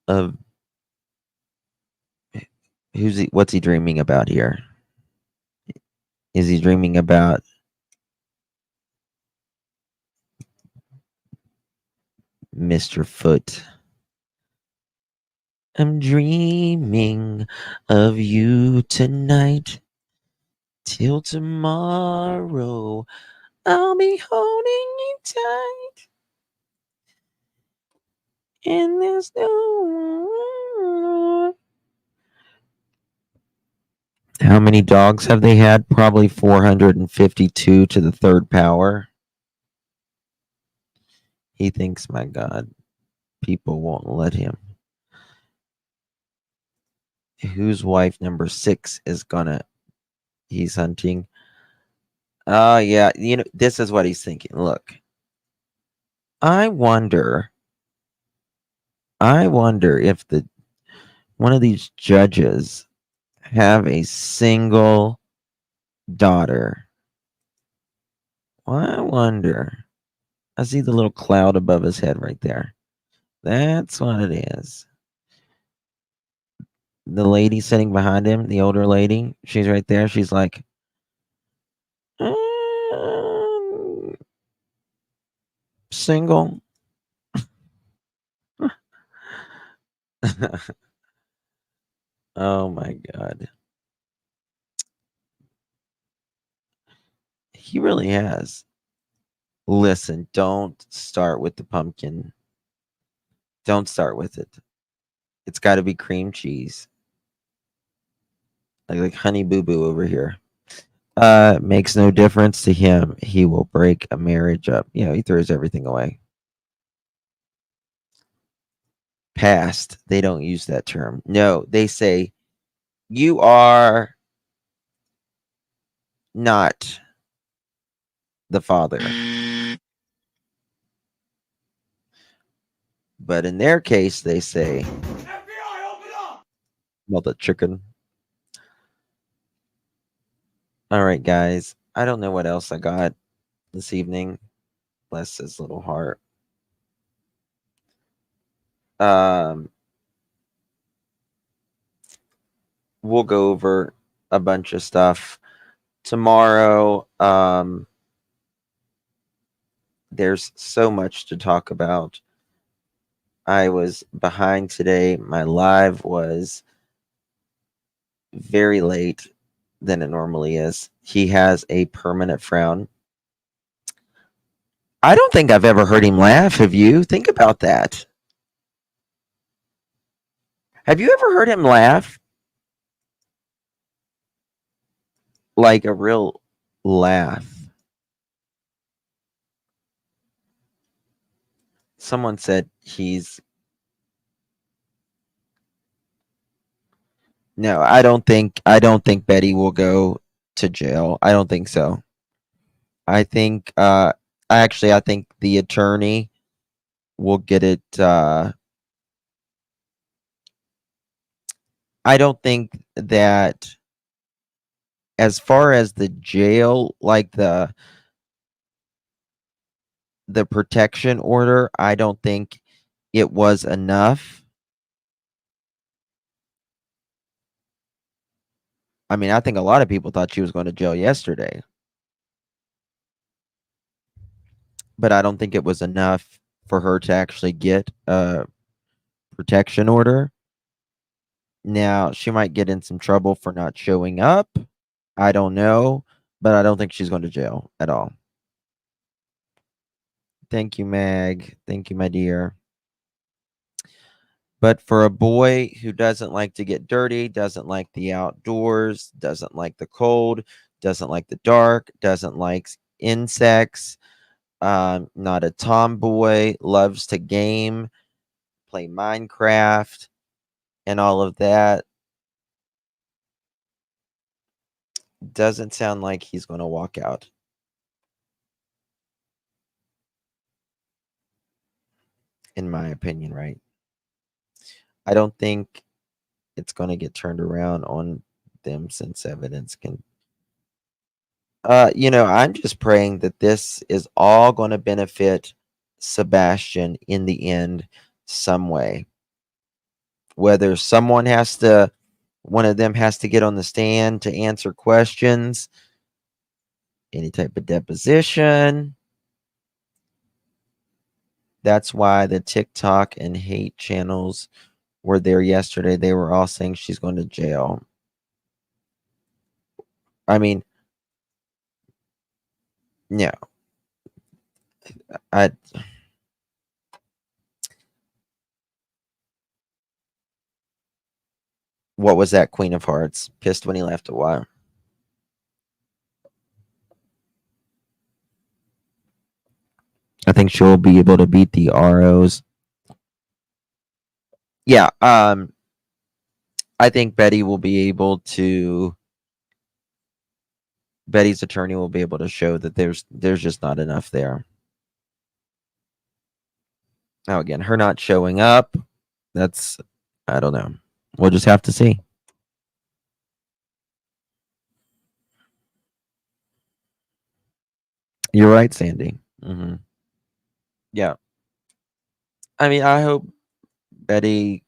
of what's he dreaming about here? Is he dreaming about Mr. Foot? I'm dreaming of you tonight. Till tomorrow, I'll be holding you tight. And there's no. How many dogs have they had? Probably 452 to the third power. He thinks, my God, people won't let him. Whose wife number 6 is he's hunting? Oh, yeah. You know, this is what he's thinking. Look, I wonder if one of these judges have a single daughter. I wonder. I see the little cloud above his head right there. That's what it is. The lady sitting behind him, the older lady, she's right there. She's like, single. Oh my God. He really has. Listen, don't start with the pumpkin. Don't start with it. It's got to be cream cheese. Like Honey Boo Boo over here. Makes no difference to him. He will break a marriage up. You know, he throws everything away. Past. They don't use that term. No, they say, you are not the father. But in their case, they say, FBI, open up! Mother chicken. All right, guys. I don't know what else I got this evening. Bless his little heart. We'll go over a bunch of stuff tomorrow. There's so much to talk about. I was behind today. My live was very late than it normally is. He has a permanent frown. I don't think I've ever heard him laugh. Have you? Think about that. Have you ever heard him laugh? Like a real laugh. Someone said he's... No, I don't think Betty will go to jail. I don't think so. I think I think the attorney will get it. I don't think that, as far as the jail, like the protection order, I don't think it was enough. I mean, I think a lot of people thought she was going to jail yesterday, but I don't think it was enough for her to actually get a protection order. Now, she might get in some trouble for not showing up. I don't know, but I don't think she's going to jail at all. Thank you, Mag. Thank you, my dear. But for a boy who doesn't like to get dirty, doesn't like the outdoors, doesn't like the cold, doesn't like the dark, doesn't like insects, not a tomboy, loves to game, play Minecraft, and all of that, doesn't sound like he's going to walk out. In my opinion, right? I don't think it's going to get turned around on them, since evidence can... I'm just praying that this is all going to benefit Sebastian in the end some way. Whether one of them has to get on the stand to answer questions, any type of deposition. That's why the TikTok and hate channels were there yesterday. They were all saying she's going to jail. I mean, no. What was that, Queen of Hearts? Pissed when he left a while. I think she'll be able to beat the ROs. Yeah, I think Betty will be able to... Betty's attorney will be able to show that there's just not enough there. Now, again, her not showing up, that's... I don't know. We'll just have to see. You're right, Sandy. Yeah. I mean, I hope Betty,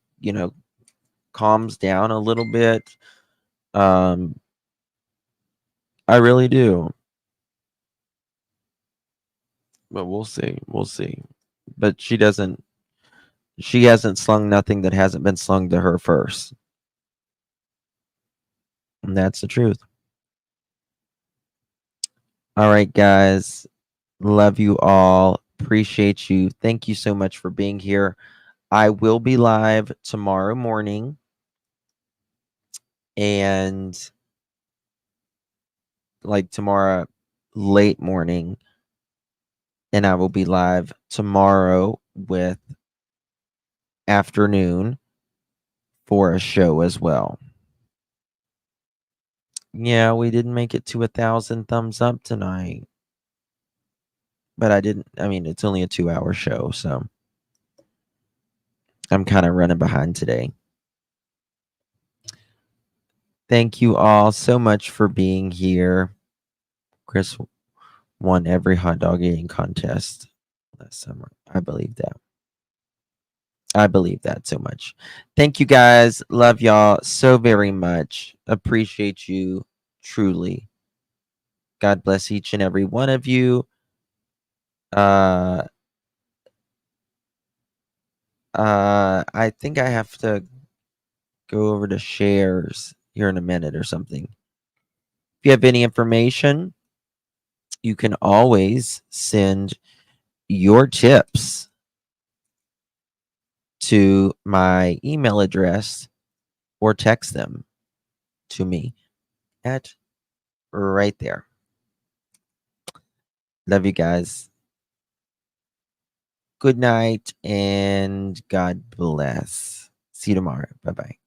calms down a little bit. I really do. But we'll see. We'll see. But she hasn't slung nothing that hasn't been slung to her first. And that's the truth. All right, guys. Love you all. Appreciate you. Thank you so much for being here. I will be live tomorrow morning. And like tomorrow late morning. And I will be live tomorrow with afternoon for a show as well. Yeah, we didn't make it to 1,000 thumbs up tonight. But I mean, it's only a 2-hour show, so I'm kind of running behind today. Thank you all so much for being here. Chris won every hot dog eating contest last summer. I believe that. I believe that so much. Thank you guys. Love y'all so very much. Appreciate you truly. God bless each and every one of you. I think I have to go over to shares here in a minute or something. If you have any information, you can always send your tips to my email address or text them to me at right there. Love you guys. Good night and God bless. See you tomorrow. Bye-bye.